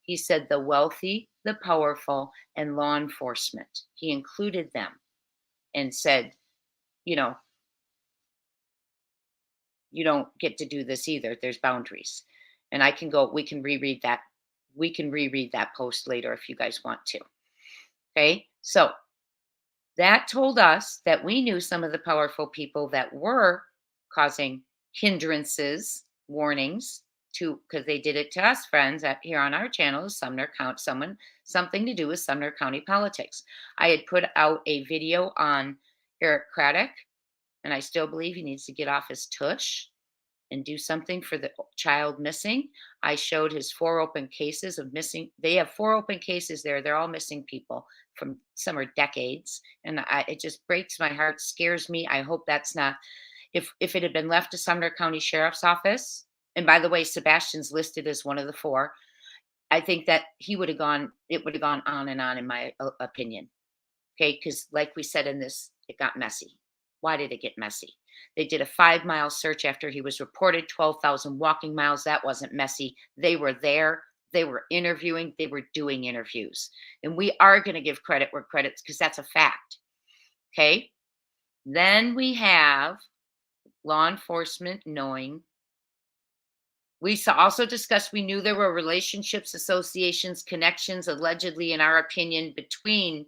He said the wealthy, the powerful, and law enforcement. He included them and said, you don't get to do this either. There's boundaries. And we can reread that. We can reread that post later if you guys want to. Okay. So that told us that we knew some of the powerful people that were causing hindrances, warnings because they did it to us friends here on our channel, Sumner County, something to do with Sumner County politics. I had put out a video on Eric Craddock, and I still believe he needs to get off his tush. and do something for the child missing. I showed his 4 open cases of missing. They have 4 open cases there. They're all missing people from some are decades. And it just breaks my heart, scares me. I hope that's not, if it had been left to Sumner County Sheriff's Office, and by the way, Sebastian's listed as one of the 4, I think that it would have gone on and on, in my opinion. Okay, because like we said in this, it got messy. Why did it get messy? They did a 5-mile search after he was reported, 12,000 walking miles. That wasn't messy. They were there. They were interviewing. They were doing interviews. And we are going to give credit where credit's, because that's a fact. Okay. Then we have law enforcement knowing. We also discussed, we knew there were relationships, associations, connections, allegedly, in our opinion, between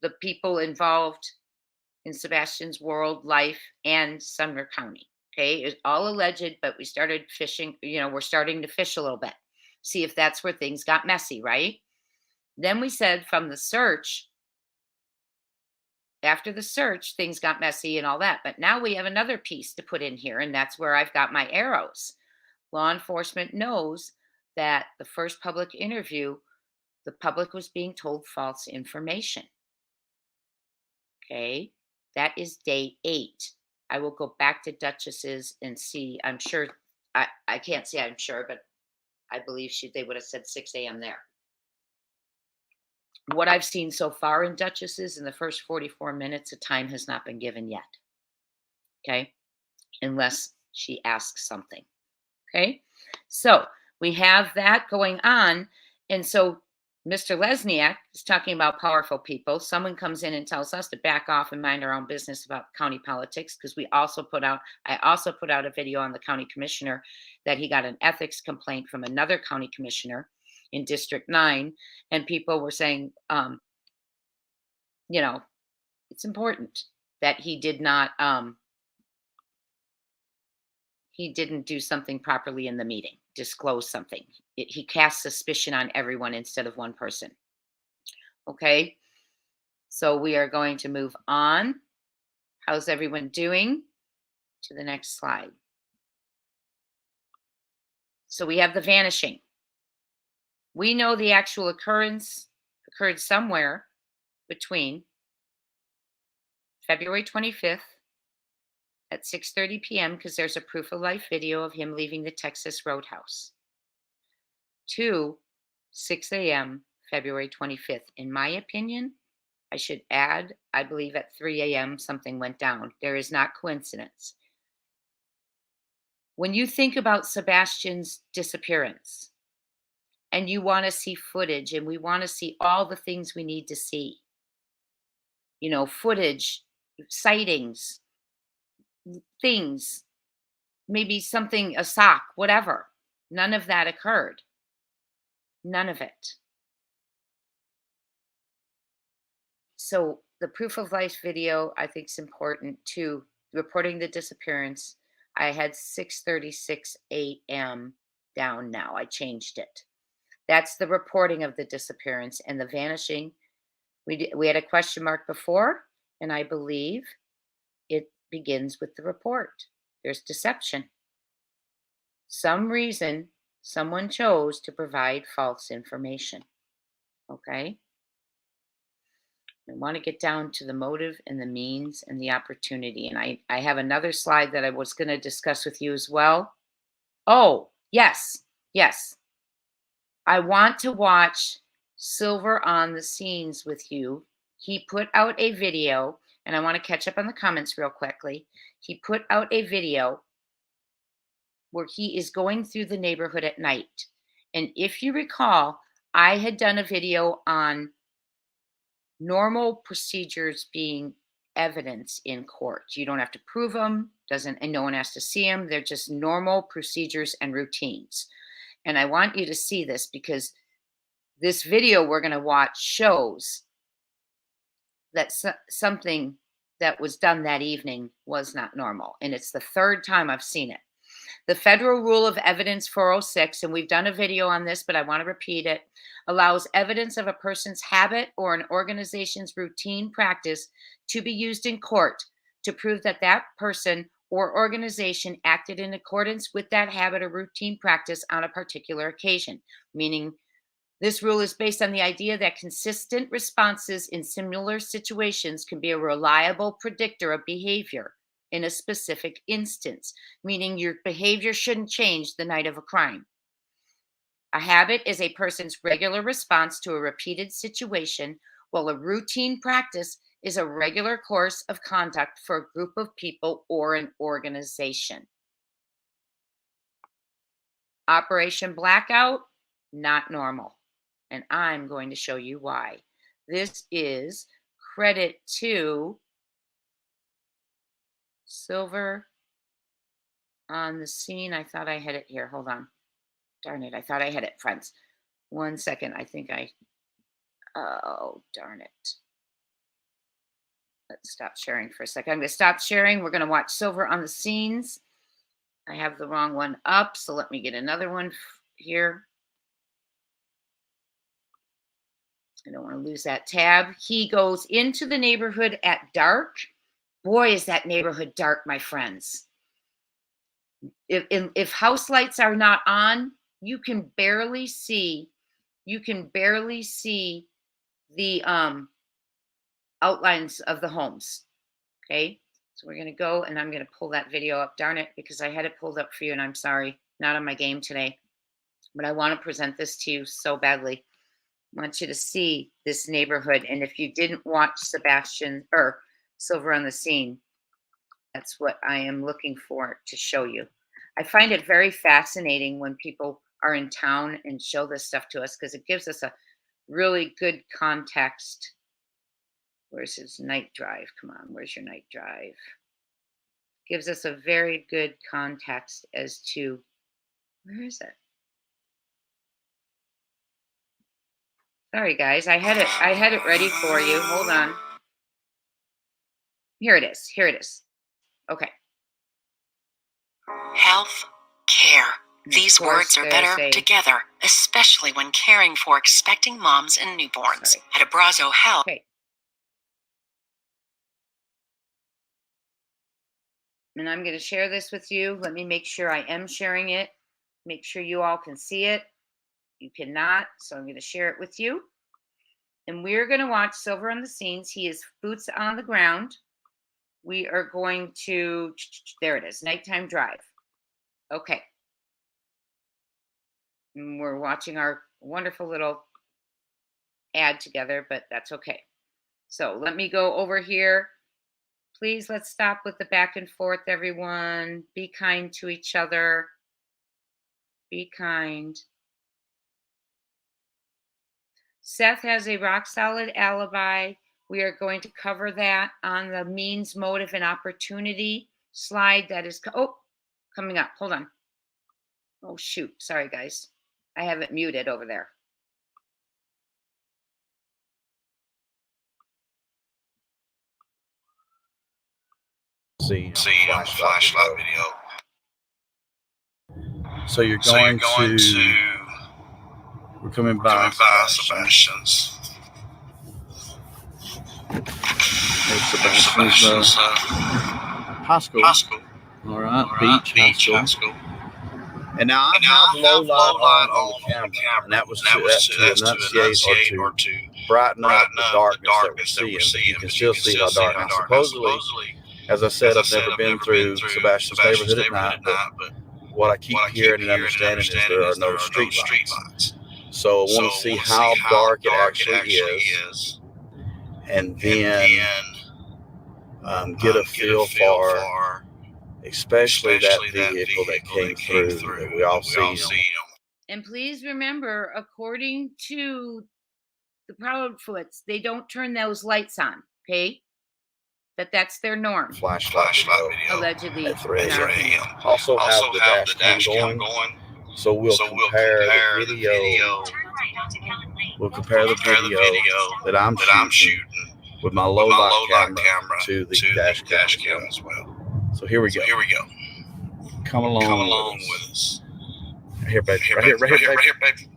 the people involved in Sebastian's world, life, and Sumner County. Okay, it's all alleged, but we started fishing, we're starting to fish a little bit, see if that's where things got messy, right? Then we said from the search, after the search, things got messy and all that. But now we have another piece to put in here, and that's where I've got my arrows. Law enforcement knows that the first public interview, the public was being told false information. Okay, that is day 8. I will go back to Duchess's and see. I'm sure, I can't say I'm sure, but I believe they would have said 6 a.m. there. What I've seen so far in Duchess's, in the first 44 minutes, a time has not been given yet. Okay, unless she asks something. Okay, so we have that going on. And so Mr. Lesniak is talking about powerful people. Someone comes in and tells us to back off and mind our own business about county politics, because I also put out a video on the county commissioner that he got an ethics complaint from another county commissioner in District 9. And people were saying, it's important that he didn't do something properly in the meeting, disclose something. He cast suspicion on everyone instead of one person. Okay, so we are going to move on. How's everyone doing? To the next slide. So we have the vanishing. We know the actual occurrence occurred somewhere between February 25th at 6:30 p.m. because there's a proof of life video of him leaving the Texas Roadhouse, to 6 a.m. February 25th. In my opinion, I should add, I believe at 3 a.m. something went down. There is not coincidence. When you think about Sebastian's disappearance and you want to see footage, and we want to see all the things we need to see, footage, sightings, things, maybe something, a sock, whatever. None of that occurred. None of it. So the proof of life video, I think, is important to reporting the disappearance. I had 6:36 a.m. down now. I changed it. That's the reporting of the disappearance, and the vanishing. We had a question mark before, and I believe it begins with the report. There's deception. Some reason someone chose to provide false information. Okay? I want to get down to the motive and the means and the opportunity. And I have another slide that I was going to discuss with you as well. Oh, yes. I want to watch Silver on the Scenes with you. He put out a video, and I want to catch up on the comments real quickly. He put out a video where he is going through the neighborhood at night. And if you recall, I had done a video on normal procedures being evidence in court. You don't have to prove them, and no one has to see them. They're just normal procedures and routines. And I want you to see this, because this video we're going to watch shows that something that was done that evening was not normal. And it's the 3rd time I've seen it. The Federal Rule of Evidence 406, and we've done a video on this, but I want to repeat it, allows evidence of a person's habit or an organization's routine practice to be used in court to prove that that person or organization acted acted in accordance with that habit or routine practice on a particular occasion, meaning this rule is based on the idea that consistent responses in similar situations can be a reliable predictor of behavior in a specific instance, meaning your behavior shouldn't change the night of a crime. A habit is a person's regular response to a repeated situation, while a routine practice is a regular course of conduct for a group of people or an organization. Operation Blackout, not normal. And I'm going to show you why. This is credit to Silver on the Scene. I thought I had it here. Hold on. Darn it. I thought I had it, friends. 1 second. Oh, darn it. Let's stop sharing for a second. I'm going to stop sharing. We're going to watch Silver on the Scenes. I have the wrong one up, so let me get another one here. I don't want to lose that tab. He goes into the neighborhood at dark. Boy, is that neighborhood dark, my friends. If house lights are not on, you can barely see the outlines of the homes. Okay, so we're going to go, and I'm going to pull that video up. Darn it, because I had it pulled up for you, and I'm sorry, not on my game today. But I want to present this to you so badly. I want you to see this neighborhood. And if you didn't watch Sebastian or Silver on the Scene, that's what I am looking for to show you. I find it very fascinating when people are in town and show this stuff to us, because it gives us a really good context. Where's his night drive? Come on, where's your night drive? Gives us a very good context as to, where is it? Sorry, guys, I had it ready for you. Hold on. Here it is. Here it is. Okay. Health care. These words are better together, especially when caring for expecting moms and newborns. Sorry. At Abrazo Health. Okay. And I'm going to share this with you. Let me make sure I am sharing it. Make sure you all can see it. You cannot, so I'm going to share it with you. And we're going to watch Silver on the Scenes. He is boots on the ground. We are going to, there it is, nighttime drive. Okay. And we're watching our wonderful little ad together, but that's okay. So let me go over here. Please, let's stop with the back and forth, everyone. Be kind to each other. Be kind. Seth has a rock-solid alibi. We are going to cover that on the means, motive, and opportunity slide that is coming up. Hold on. Oh, shoot. Sorry, guys. I have it muted over there. See on the flashlight video. So you're going to we're coming by Sebastian's. Sebastian's high school. All right, Beach High School. And now I have low light on the camera, and that was to enunciate or to brighten up the darkness that we're seeing. You can still see how dark. Now, supposedly, as I said, I've never been through Sebastian's neighborhood at night, but what I keep hearing and understanding is there are no street lights. So I want to see how dark it actually is, and then get a feel for especially that vehicle that came through that we all see. And please remember, according to the Proudfoots, they don't turn those lights on, okay? That's their norm. Flashlight video. Allegedly. At 3 a.m. Also have the dash cam going. So we'll compare the video. We'll compare the video that I'm shooting with my low light camera to the dash cam as well. So here we go. Come along with us. Right here, baby. Right here, baby.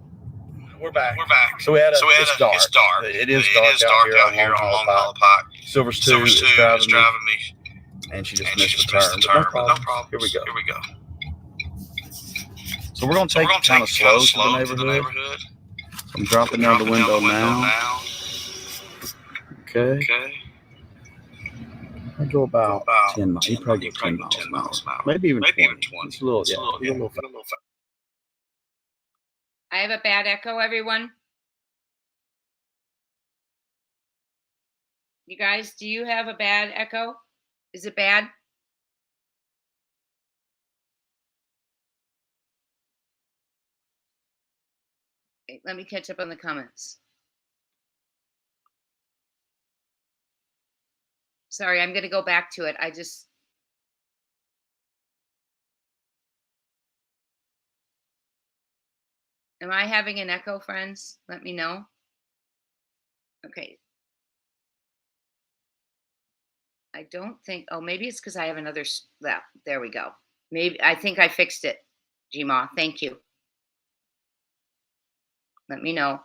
We're back. So it's dark. It is dark out here on Long Hollow Pike. Silver's 2 is driving me, and she just missed the turn. But no problem. Here we go. So we're going to take it kind of slow to the neighborhood. So I'm dropping down the window now. Okay. I go about 10 miles. You probably go 10 miles an hour. Maybe even 20. It's a little fast. I have a bad echo, everyone. You guys, do you have a bad echo? Is it bad? Okay, let me catch up on the comments. Sorry, I'm going to go back to it. Am I having an echo, friends? Let me know. Okay. I don't think, maybe it's because I have another, there we go. Maybe, I think I fixed it, Gma. Thank you. Let me know.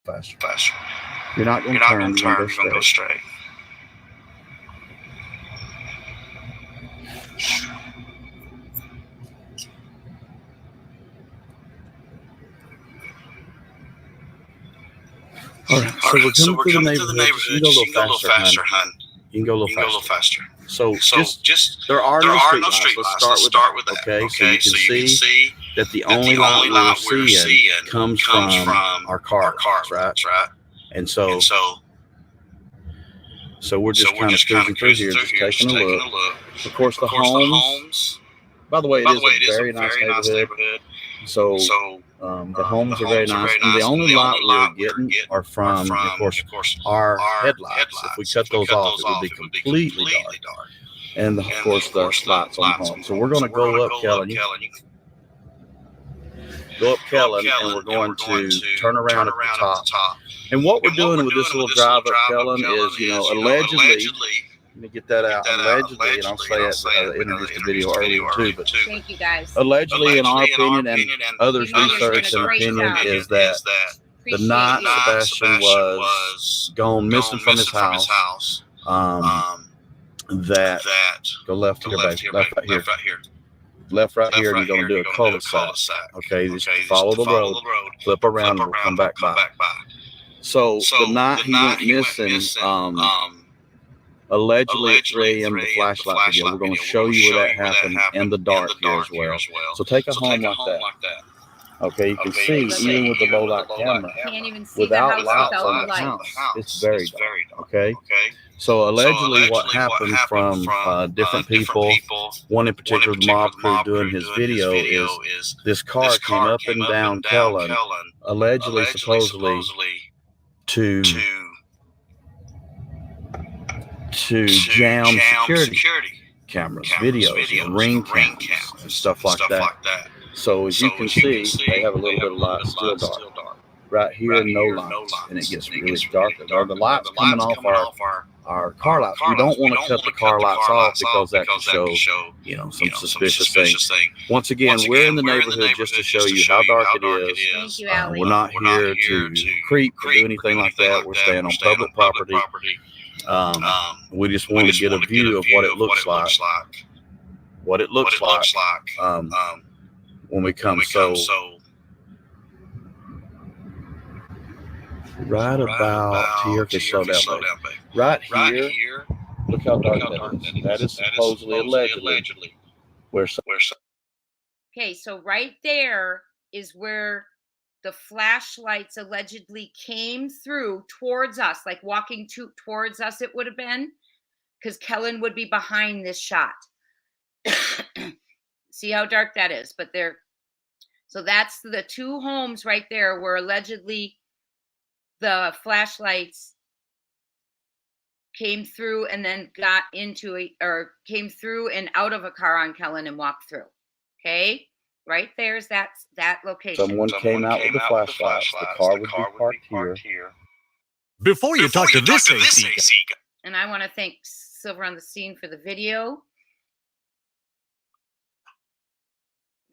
Faster. You're not going to turn, you're going to go straight. All right, so we're coming through the neighborhood. You can go a little faster, hon. You can go a little faster. So just there are no street lights. Let's start with that. Okay, so you can see that the only light we're seeing comes from our car lights, right? And so we're just kind of cruising through here, just taking a look. Of course, the homes. By the way, it is a very nice neighborhood. So the homes are very nice, and the only light we're getting are from, of course, our headlights. If we cut those off, it would be completely dark. And of course, the lights on the home. So we're going to go up Kellen. Go up Kellen, and we're going to turn around at the top. And what we're doing with this little drive up Kellen is, allegedly. Let me get that out. Allegedly, and I'll say it, I introduced the video earlier too, but thank you guys. Allegedly, in our opinion and others' research and opinion, is that the night Sebastian was gone missing from his house, that go left here, baby, left right here. Left right here, and you're going to do a cul-de-sac. Okay, just follow the road, flip around, and we'll come back by. So the night he went missing, allegedly at 3 a.m. the flashlight began. We're going to show you where that happened in the dark here as well. So take a home like that. Okay, you can see even with the low light camera, without lights on the house, it's very dark. Okay, so allegedly what happened from different people, one in particular, the mob crew doing his video, is this car came up and down Kellen, allegedly, supposedly, to jam security cameras, videos, ring cameras, and stuff like that. So as you can see, they have a little bit of light, still dark. Right here, no lights, and it gets really dark. Are the lights coming off our car lights? We don't want to cut the car lights off because that can show, some suspicious things. Once again, we're in the neighborhood just to show you how dark it is. We're not here to creep or do anything like that. We're staying on public property. We just want to get a view of what it looks like. When we come. So right about here, okay, slow down, baby. Right here, look how dark that is. That is supposedly, allegedly, Okay, so right there is where the flashlights allegedly came through towards us, like walking towards us it would have been, because Kellen would be behind this shot. See how dark that is? But so that's the two homes right there where allegedly the flashlights came through and then got into came through and out of a car on Kellen and walked through. Okay, right there's that location. Someone came out with the flashlights. The car would be parked here. Before you talk to this AC guy. And I want to thank Silver on the Scene for the video.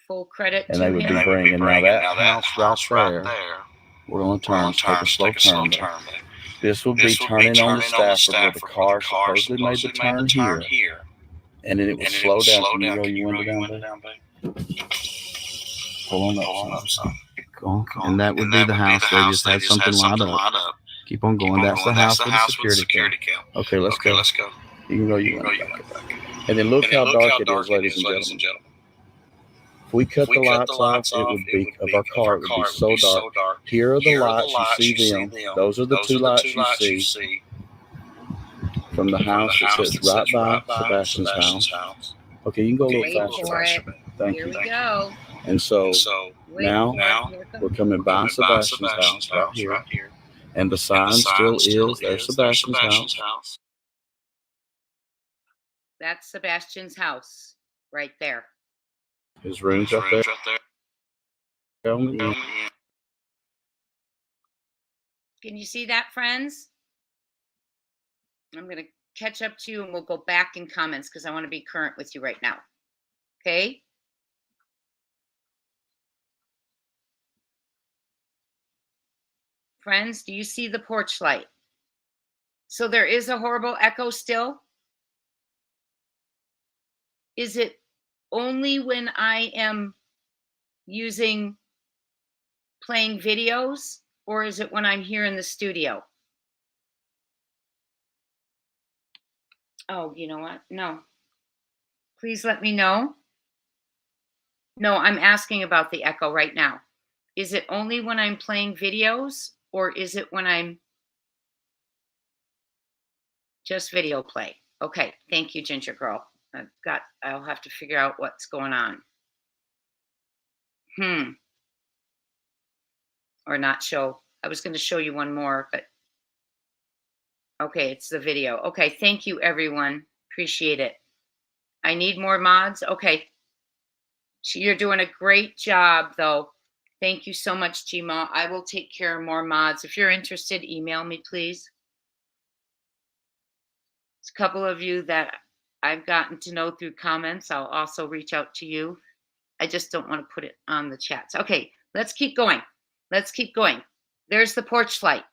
Full credit and to him. And they would be bringing now that house right there. We're going to take a slow turn. This will be turning on the Stafford where the car supposedly made the turn here. And then it will slow down. Can you roll your window down, babe? pulling up some. Cool. And that would be the house. They just had something lined up. Keep on going. That's the house with the security cam. Okay, let's go. You can go. You can go. And then look how dark it is, ladies and gentlemen. If we cut the lights off, it would be of our car. It would be so dark. Here are the lights. You see them. Those are the two lights you see from the house that sits right by Sebastian's house. Okay, you can go a little faster. Thank you. Here we go. And so now Here it we're comes. coming by Sebastian's house right here. And the sign still is there's Sebastian's house. That's Sebastian's house right there. His room's up there. Can you see that, friends? I'm going to catch up to you and we'll go back in comments because I want to be current with you right now. Okay? Friends, do you see the porch light? So there is a horrible echo still. Is it only when I am playing videos, or is it when I'm here in the studio? Oh, you know what? No. Please let me know. No, I'm asking about the echo right now. Is it only when I'm playing videos, or is it when I'm just video play? Okay, thank you, Ginger Girl. I'll have to figure out what's going on. Or not show. I was going to show you one more, but okay, it's the video. Okay, thank you, everyone. Appreciate it. I need more mods. Okay. You're doing a great job, though. Thank you so much, Gma. I will take care of more mods. If you're interested, email me, please. There's a couple of you that I've gotten to know through comments. I'll also reach out to you. I just don't want to put it on the chats. Okay, let's keep going. Let's keep going. There's the porch light.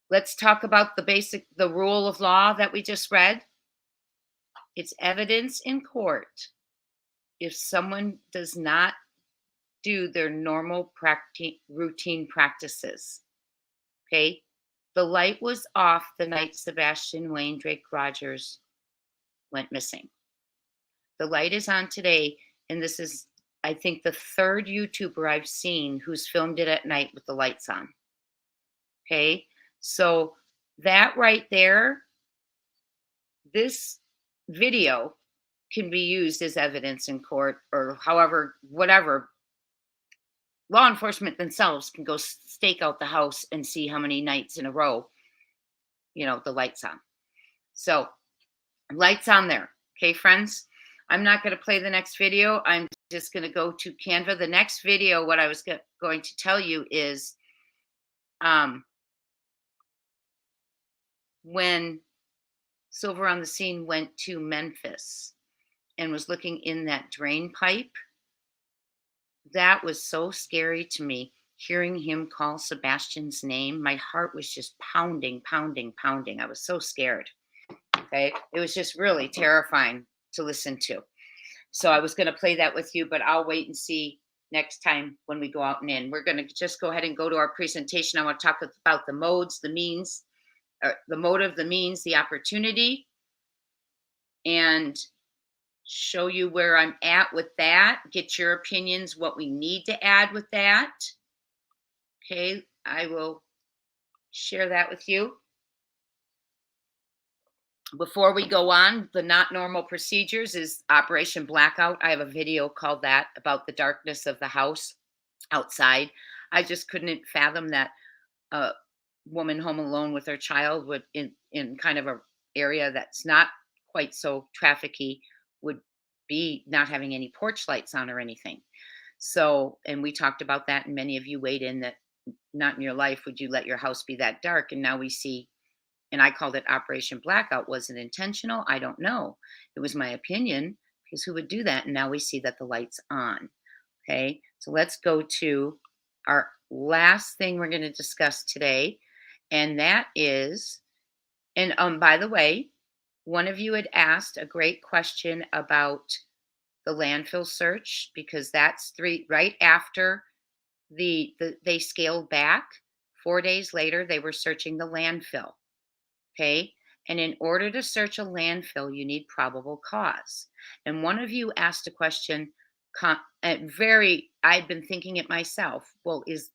Let's talk about the rule of law that we just read. It's evidence in court if someone does not do their normal routine practices. Okay? The light was off the night Sebastian Wayne Drake Rogers went missing. The light is on today, and this is, I think, the third YouTuber I've seen who's filmed it at night with the lights on. Okay? So that right there, this video can be used as evidence in court, or however, whatever. Law enforcement themselves can go stake out the house and see how many nights in a row, the light's on. So lights on there. Okay, friends? I'm not going to play the next video. I'm just going to go to Canva. The next video, what I was going to tell you is when Silver on the Scene went to Memphis and was looking in that drain pipe. That was so scary to me, hearing him call Sebastian's name. My heart was just pounding, pounding, pounding. I was so scared. Okay. It was just really terrifying to listen to. So I was going to play that with you, but I'll wait and see next time when we go out and in. We're going to just go ahead and go to our presentation. I want to talk about the modes, the means, the motive, the means, the opportunity, and show you where I'm at with that, get your opinions, what we need to add with that. Okay, I will share that with you. Before we go on, the not normal procedures is Operation Blackout. I have a video called that about the darkness of the house outside. I just couldn't fathom that a woman home alone with her child would in kind of a area that's not quite so trafficky would be not having any porch lights on or anything. So, and we talked about that, and many of you weighed in that not in your life would you let your house be that dark. And now we see, and I called it Operation Blackout. Was it intentional? I don't know. It was my opinion, because who would do that? And now we see that the light's on. Okay, so let's go to our last thing we're going to discuss today, and that is, and by the way, one of you had asked a great question about the landfill search, because that's right after they scaled back. 4 days later, they were searching the landfill. Okay. And in order to search a landfill, you need probable cause. And one of you asked a question, I've been thinking it myself. Well, is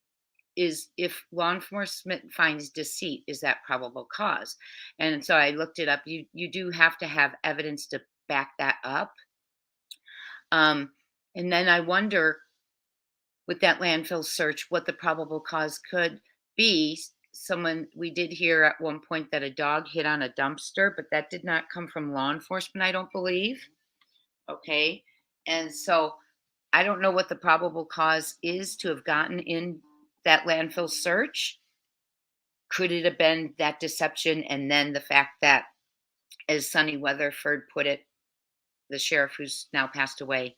if law enforcement finds deceit, is that probable cause? And so I looked it up. You do have to have evidence to back that up. And then I wonder, with that landfill search, what the probable cause could be. We did hear at one point that a dog hit on a dumpster, but that did not come from law enforcement, I don't believe. Okay. And so I don't know what the probable cause is to have gotten in that landfill search. Could it have been that deception? And then the fact that, as Sonny Weatherford put it, the sheriff who's now passed away,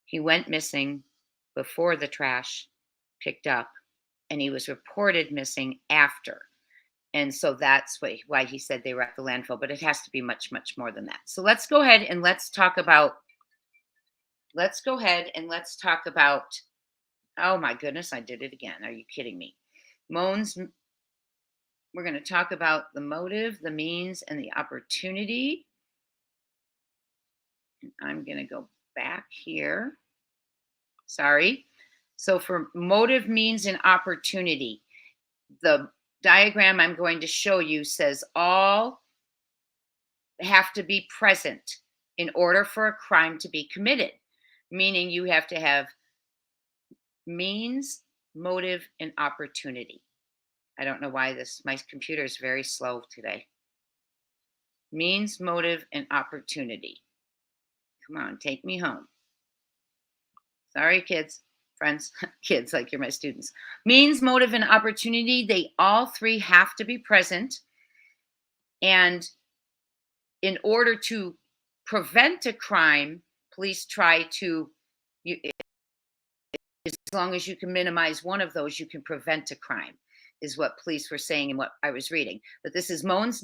he went missing before the trash picked up, and he was reported missing after. And so that's why he said they were at the landfill, but it has to be much, much more than that. So let's go ahead and let's talk about, oh my goodness, I did it again. Are you kidding me? We're going to talk about the motive, the means, and the opportunity. And I'm going to go back here. Sorry. So for motive, means, and opportunity, the diagram I'm going to show you says all have to be present in order for a crime to be committed, meaning you have to have means, motive, and opportunity. I don't know why my computer is very slow today. Means, motive, and opportunity. Come on, take me home. Sorry, kids, friends, kids, like you're my students. Means, motive, and opportunity, they all three have to be present. And in order to prevent a crime, police try to, as long as you can minimize one of those, you can prevent a crime, is what police were saying and what I was reading. But this is means,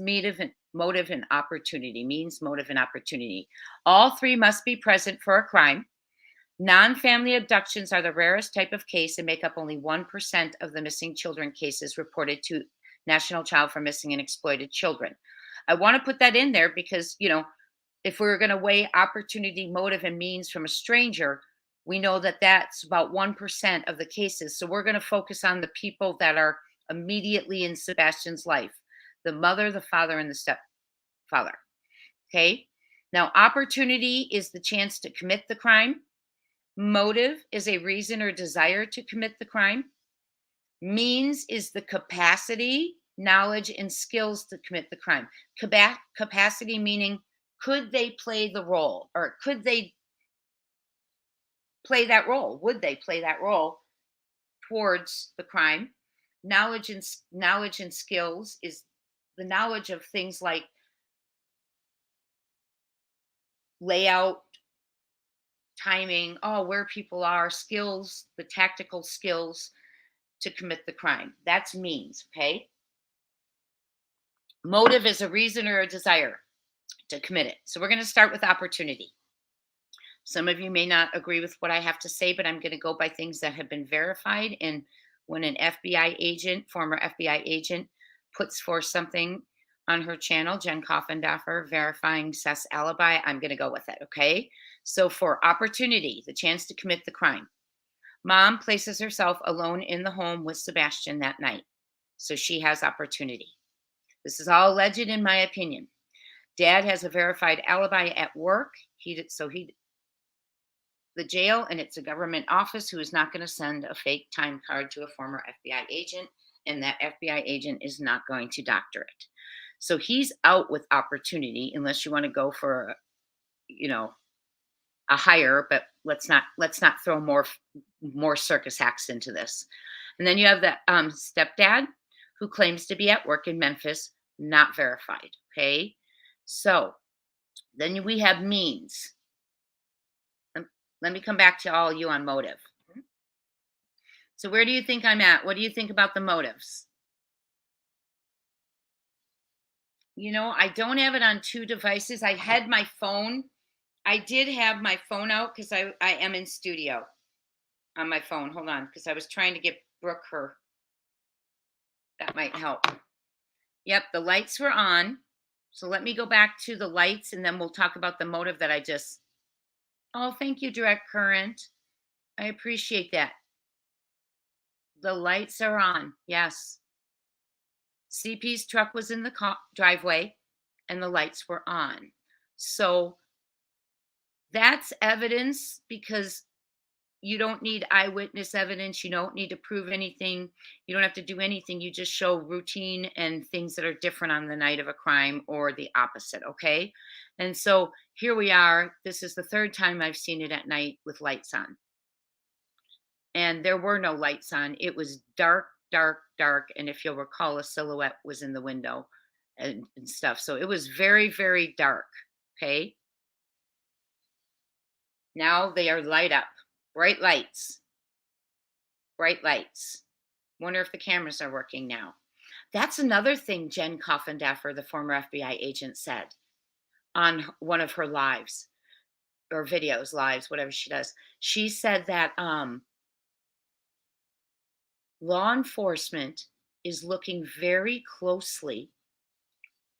motive, and opportunity. Means, motive, and opportunity. All three must be present for a crime. Non-family abductions are the rarest type of case and make up only 1% of the missing children cases reported to National Child for Missing and Exploited Children. I want to put that in there because, if we're going to weigh opportunity, motive, and means from a stranger, we know that that's about 1% of the cases. So we're going to focus on the people that are immediately in Sebastian's life: the mother, the father, and the stepfather. Okay. Now, opportunity is the chance to commit the crime. Motive is a reason or desire to commit the crime. Means is the capacity, knowledge, and skills to commit the crime. Capacity meaning, could they play the role, or could they play that role? Would they play that role towards the crime? Knowledge and skills is the knowledge of things like layout, timing, where people are, skills, the tactical skills to commit the crime. That's means, okay? Motive is a reason or a desire to commit it. So we're going to start with opportunity. Some of you may not agree with what I have to say, but I'm going to go by things that have been verified. And when an FBI agent, former FBI agent, puts forth something on her channel, Jen Coffendoffer, verifying Seth's alibi, I'm going to go with it, okay? So for opportunity, the chance to commit the crime, mom places herself alone in the home with Sebastian that night. So she has opportunity. This is all alleged in my opinion. Dad has a verified alibi at work. The jail, and it's a government office who is not going to send a fake time card to a former FBI agent, and that FBI agent is not going to doctor it. So he's out with opportunity, unless you want to go for, a higher, but let's not throw more circus acts into this. And then you have the stepdad who claims to be at work in Memphis, not verified. Okay. So then we have means. Let me come back to all you on motive. So where do you think I'm at? What do you think about the motives? I don't have it on two devices. I had my phone I did have my phone out because I am in studio on my phone. Hold on, because I was trying to get Brooke her. That might help. Yep, the lights were on. So let me go back to the lights and then we'll talk about the motive that I just. Oh, thank you, Direct Current. I appreciate that. The lights are on. Yes. CP's truck was in the driveway and the lights were on. So that's evidence because you don't need eyewitness evidence. You don't need to prove anything. You don't have to do anything. You just show routine and things that are different on the night of a crime or the opposite. Okay. And so here we are. This is the third time I've seen it at night with lights on. And there were no lights on. It was dark, dark, dark. And if you'll recall, a silhouette was in the window and stuff. So it was very, very dark. Okay. Now they are light up. Bright lights. Bright lights. Wonder if the cameras are working now. That's another thing Jen Coffindaffer, the former FBI agent, said on one of her lives or videos, lives, whatever she does. She said that law enforcement is looking very closely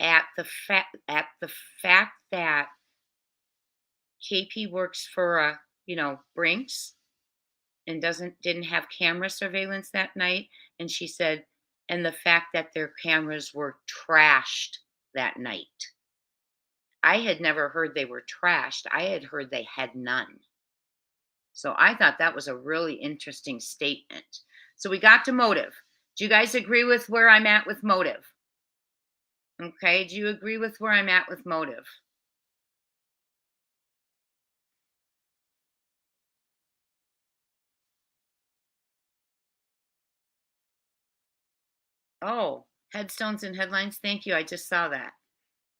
at the fact that KP works for Brinks and didn't have camera surveillance that night. And she said, and the fact that their cameras were trashed that night. I had never heard they were trashed. I had heard they had none. So I thought that was a really interesting statement. So we got to motive. Do you guys agree with where I'm at with motive? Okay, do you agree with where I'm at with motive? Oh, headstones and headlines. Thank you. I just saw that.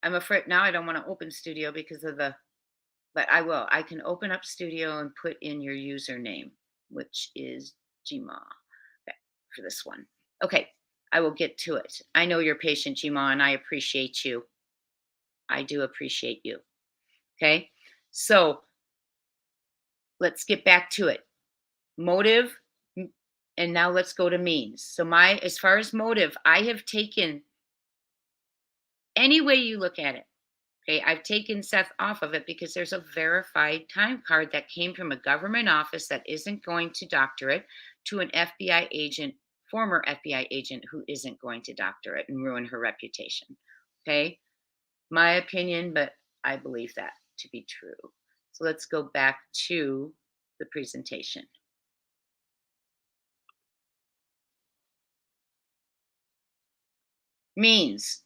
I'm afraid now I don't want to open studio because of but I will. I can open up studio and put in your username, which is Gma for this one. Okay, I will get to it. I know you're patient, Gma, and I appreciate you. I do appreciate you. Okay, so let's get back to it. Motive, and now let's go to means. So as far as motive, I have taken any way you look at it. Okay, I've taken Seth off of it because there's a verified time card that came from a government office that isn't going to doctor it to an FBI agent, former FBI agent, who isn't going to doctor it and ruin her reputation. Okay, my opinion, but I believe that to be true. So let's go back to the presentation. Means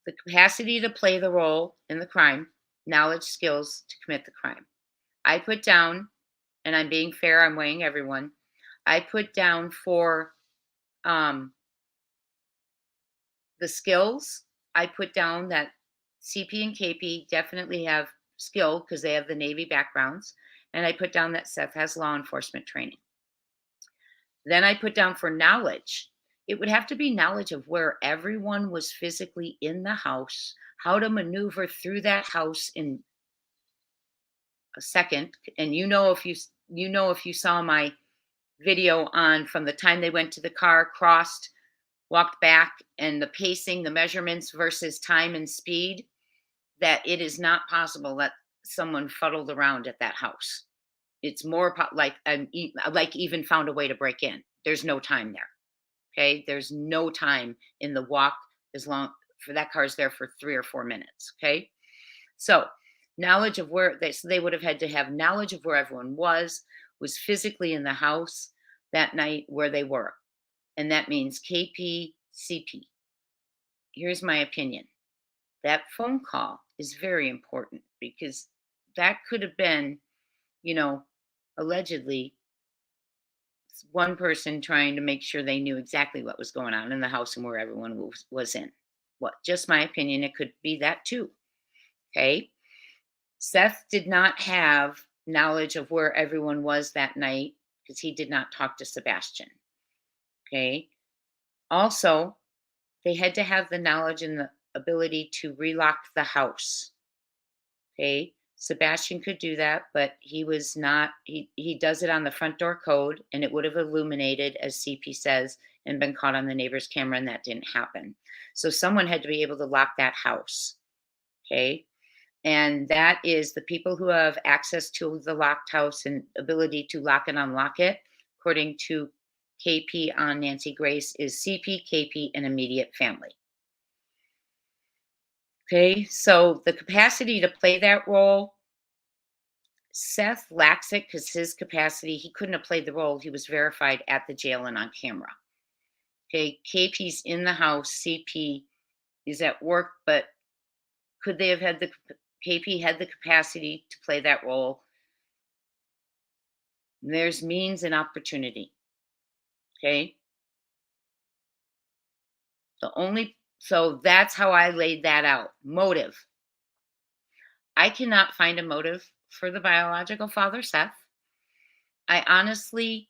the capacity to play the role in the crime, knowledge, skills to commit the crime. I put down, and I'm being fair, I'm weighing everyone. I put down for the skills, I put down that CP and KP definitely have skill because they have the Navy backgrounds. And I put down that Seth has law enforcement training. Then I put down for knowledge. It would have to be knowledge of where everyone was physically in the house, how to maneuver through that house in a second. And if you saw my video on from the time they went to the car, crossed, walked back, and the pacing, the measurements versus time and speed, that it is not possible that someone fuddled around at that house. It's more like even found a way to break in. There's no time there. Okay, there's no time in the walk as long for that car's there for 3 or 4 minutes. Okay, so knowledge of where they would have had to have knowledge of where everyone was physically in the house that night where they were, and that means KP, CP. Here's my opinion: that phone call is very important because that could have been, allegedly one person trying to make sure they knew exactly what was going on in the house and where everyone was in. Just my opinion, it could be that too. Okay. Seth did not have knowledge of where everyone was that night because he did not talk to Sebastian. Okay. Also, they had to have the knowledge and the ability to relock the house. Okay. Sebastian could do that, but he was not, he does it on the front door code, and it would have illuminated, as CP says, and been caught on the neighbor's camera, and that didn't happen. So someone had to be able to lock that house. Okay. And that is the people who have access to the locked house and ability to lock and unlock it, according to KP on Nancy Grace, is CP, KP, and immediate family. Okay, so the capacity to play that role, Seth lacks it because his capacity, he couldn't have played the role. He was verified at the jail and on camera. Okay, KP's in the house, CP is at work, but could they have had KP had the capacity to play that role? There's means and opportunity. Okay. So that's how I laid that out. Motive. I cannot find a motive for the biological father, Seth. I honestly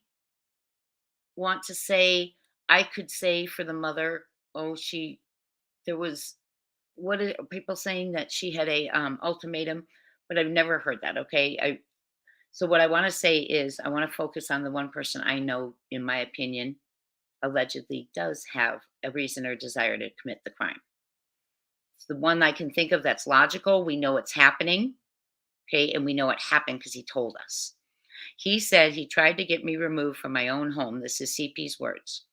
want to say, I could say for the mother, oh, there was, what are people saying, that she had a ultimatum, but I've never heard that. Okay. So what I want to say is, I want to focus on the one person I know, in my opinion, allegedly does have a reason or desire to commit the crime. It's the one I can think of that's logical. We know it's happening. Okay. And we know it happened because he told us. He said he tried to get me removed from my own home. This is CP's words.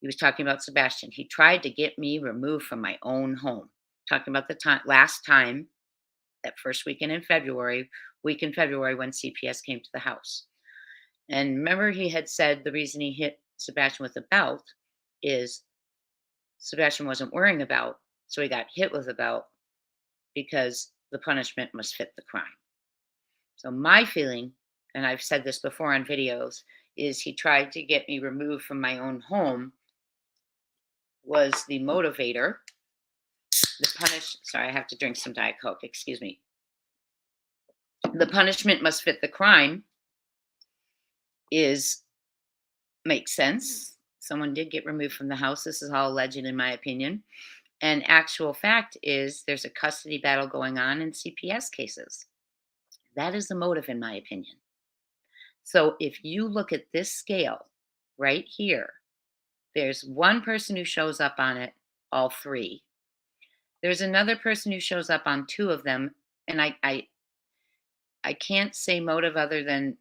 He was talking about Sebastian. He tried to get me removed from my own home. Talking about the last time, that first week in February when CPS came to the house. And remember, he had said the reason he hit Sebastian with a belt is Sebastian wasn't wearing a belt, so he got hit with a belt because the punishment must fit the crime. So my feeling, and I've said this before on videos, is he tried to get me removed from my own home was the motivator. Sorry, I have to drink some Diet Coke, excuse me. The punishment must fit the crime makes sense. Someone did get removed from the house. This is all alleged, in my opinion. And actual fact is, there's a custody battle going on in CPS cases. That is the motive, in my opinion. So if you look at this scale right here, there's one person who shows up on it, all three. There's another person who shows up on two of them. And I can't say motive other than,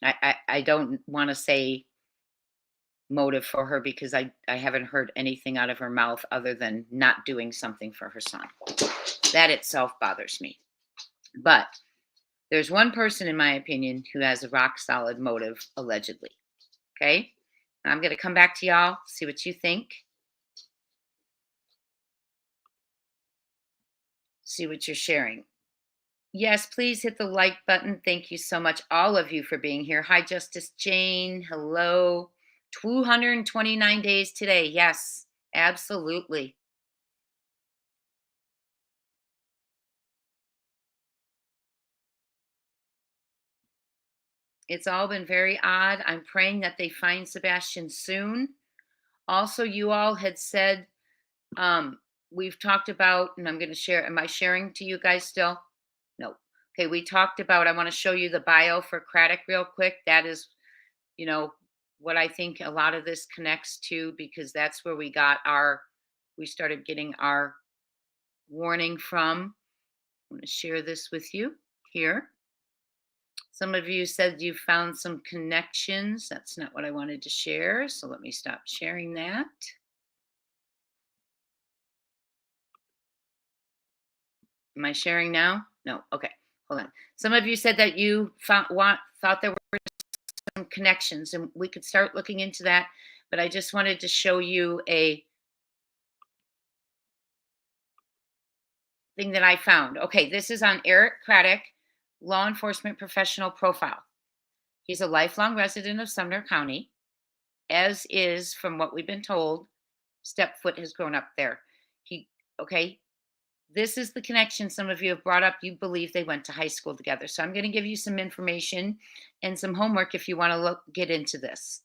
I don't want to say motive for her, because I haven't heard anything out of her mouth other than not doing something for her son. That itself bothers me. But there's one person, in my opinion, who has a rock solid motive, allegedly. Okay? I'm going to come back to y'all, see what you think. See what you're sharing. Yes, please hit the like button. Thank you so much, all of you, for being here. Hi, Justice Jane. Hello. 229 days today. Yes, absolutely. It's all been very odd. I'm praying that they find Sebastian soon. Also, you all had said, we've talked about, and I'm going to share, am I sharing to you guys still? No. Okay, we talked about, I want to show you the bio for Craddock real quick. That is, what I think a lot of this connects to, because that's where we started getting our warning from. I'm going to share this with you here. Some of you said you found some connections. That's not what I wanted to share. So let me stop sharing that. Am I sharing now? No. Okay. Hold on. Some of you said that you thought there were some connections, and we could start looking into that. But I just wanted to show you a thing that I found. Okay. This is on Eric Craddock, law enforcement professional profile. He's a lifelong resident of Sumner County, as is, from what we've been told, stepfoot has grown up there. Okay. This is the connection some of you have brought up. You believe they went to high school together. So I'm going to give you some information and some homework if you want to get into this.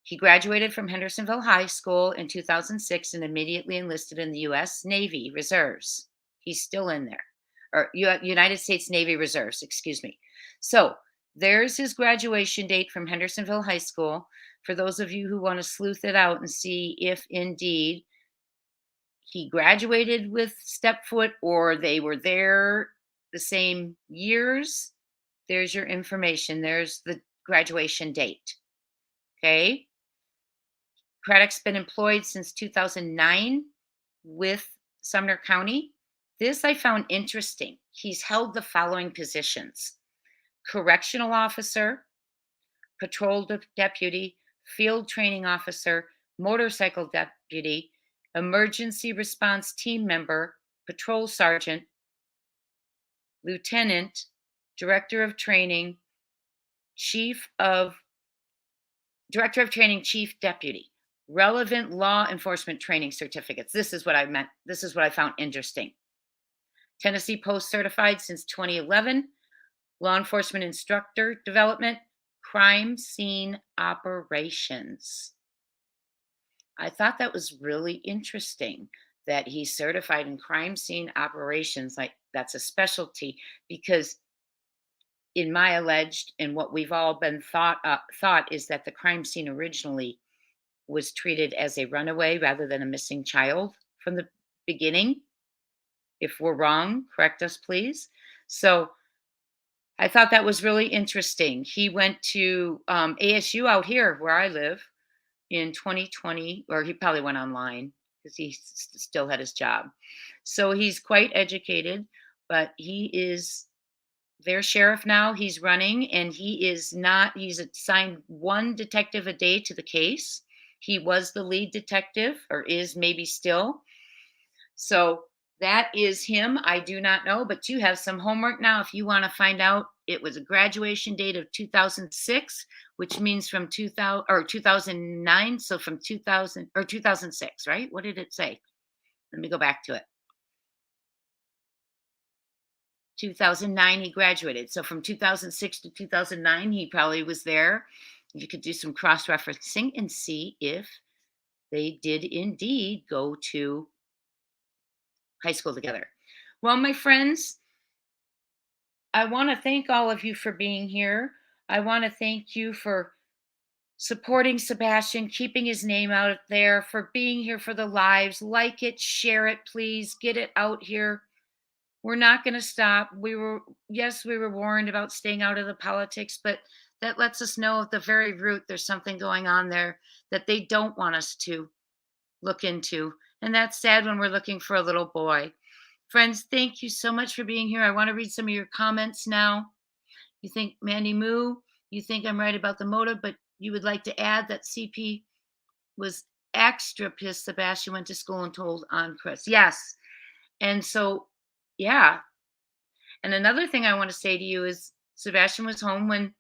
He graduated from Hendersonville High School in 2006 and immediately enlisted in the U.S. Navy Reserves. He's still in there. Or United States Navy Reserves, excuse me. So there's his graduation date from Hendersonville High School. For those of you who want to sleuth it out and see if indeed he graduated with Stepfoot or they were there the same years, there's your information. There's the graduation date. Okay. Craddock's been employed since 2009 with Sumner County. This I found interesting. He's held the following positions: correctional officer, patrol deputy, field training officer, motorcycle deputy, emergency response team member, patrol sergeant, lieutenant, director of training, chief deputy, relevant law enforcement training certificates. This is what I meant. This is what I found interesting. Tennessee Post certified since 2011, law enforcement instructor development, crime scene operations. I thought that was really interesting that he's certified in crime scene operations. Like, that's a specialty, because in my alleged and what we've all been thought is that the crime scene originally was treated as a runaway rather than a missing child from the beginning. If we're wrong, correct us, please. So I thought that was really interesting. He went to ASU out here where I live in 2020, or he probably went online because he still had his job. So he's quite educated, but he is their sheriff now. He's running, and he's assigned one detective a day to the case. He was the lead detective, or is maybe still. So that is him. I do not know, but you have some homework now if you want to find out. It was a graduation date of 2006, which means from 2000 or 2009. So from 2000 or 2006, right? What did it say? Let me go back to it. 2009, he graduated. So from 2006 to 2009, he probably was there. You could do some cross-referencing and see if they did indeed go to high school together. Well, my friends, I want to thank all of you for being here. I want to thank you for supporting Sebastian, keeping his name out there, for being here for the lives. Like it, share it, please. Get it out here. We're not going to stop. We were warned about staying out of the politics, but that lets us know at the very root there's something going on there that they don't want us to look into. And that's sad when we're looking for a little boy. Friends, thank you so much for being here. I want to read some of your comments now. You think, Mandy Moo, you think I'm right about the motive, but you would like to add that CP was extra pissed Sebastian went to school and told on Chris. Yes. And so, yeah. And another thing I want to say to you is Sebastian was home when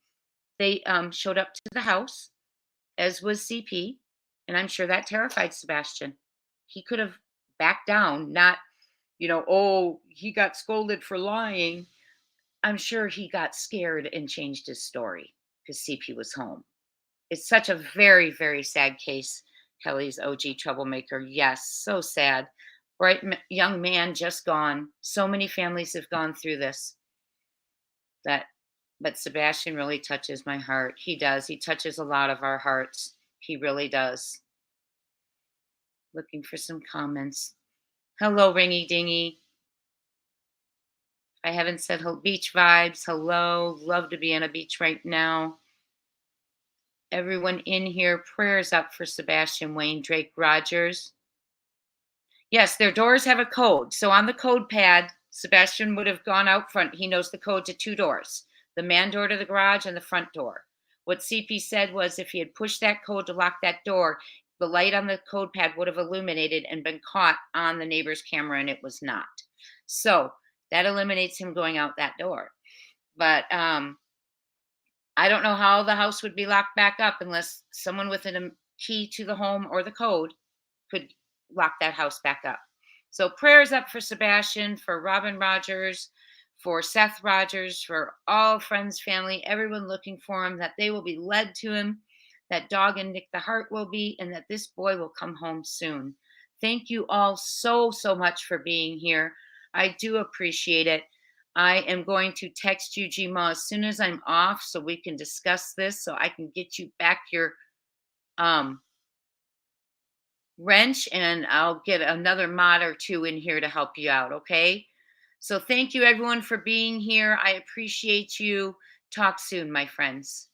they showed up to the house, as was CP. And I'm sure that terrified Sebastian. He could have backed down, not, oh, he got scolded for lying. I'm sure he got scared and changed his story because CP was home. It's such a very, very sad case. Kelly's OG troublemaker. Yes, so sad. Bright young man just gone. So many families have gone through this. But Sebastian really touches my heart. He does. He touches a lot of our hearts. He really does. Looking for some comments. Hello, Ringy Dingy. I haven't said beach vibes. Hello. Love to be on a beach right now. Everyone in here, prayers up for Sebastian Wayne Drake Rogers. Yes, their doors have a code. So on the code pad, Sebastian would have gone out front. He knows the code to two doors, the man door to the garage and the front door. What CP said was if he had pushed that code to lock that door, the light on the code pad would have illuminated and been caught on the neighbor's camera, and it was not. So that eliminates him going out that door. But I don't know how the house would be locked back up unless someone with a key to the home or the code could lock that house back up. So prayers up for Sebastian, for Robin Rogers, for Seth Rogers, for all friends, family, everyone looking for him, that they will be led to him, that Dog and Nick the Heart will be, and that this boy will come home soon. Thank you all so, so much for being here. I do appreciate it. I am going to text you, Gma, as soon as I'm off so we can discuss this, so I can get you back your wrench, and I'll get another mod or two in here to help you out, okay? So thank you, everyone, for being here. I appreciate you. Talk soon, my friends.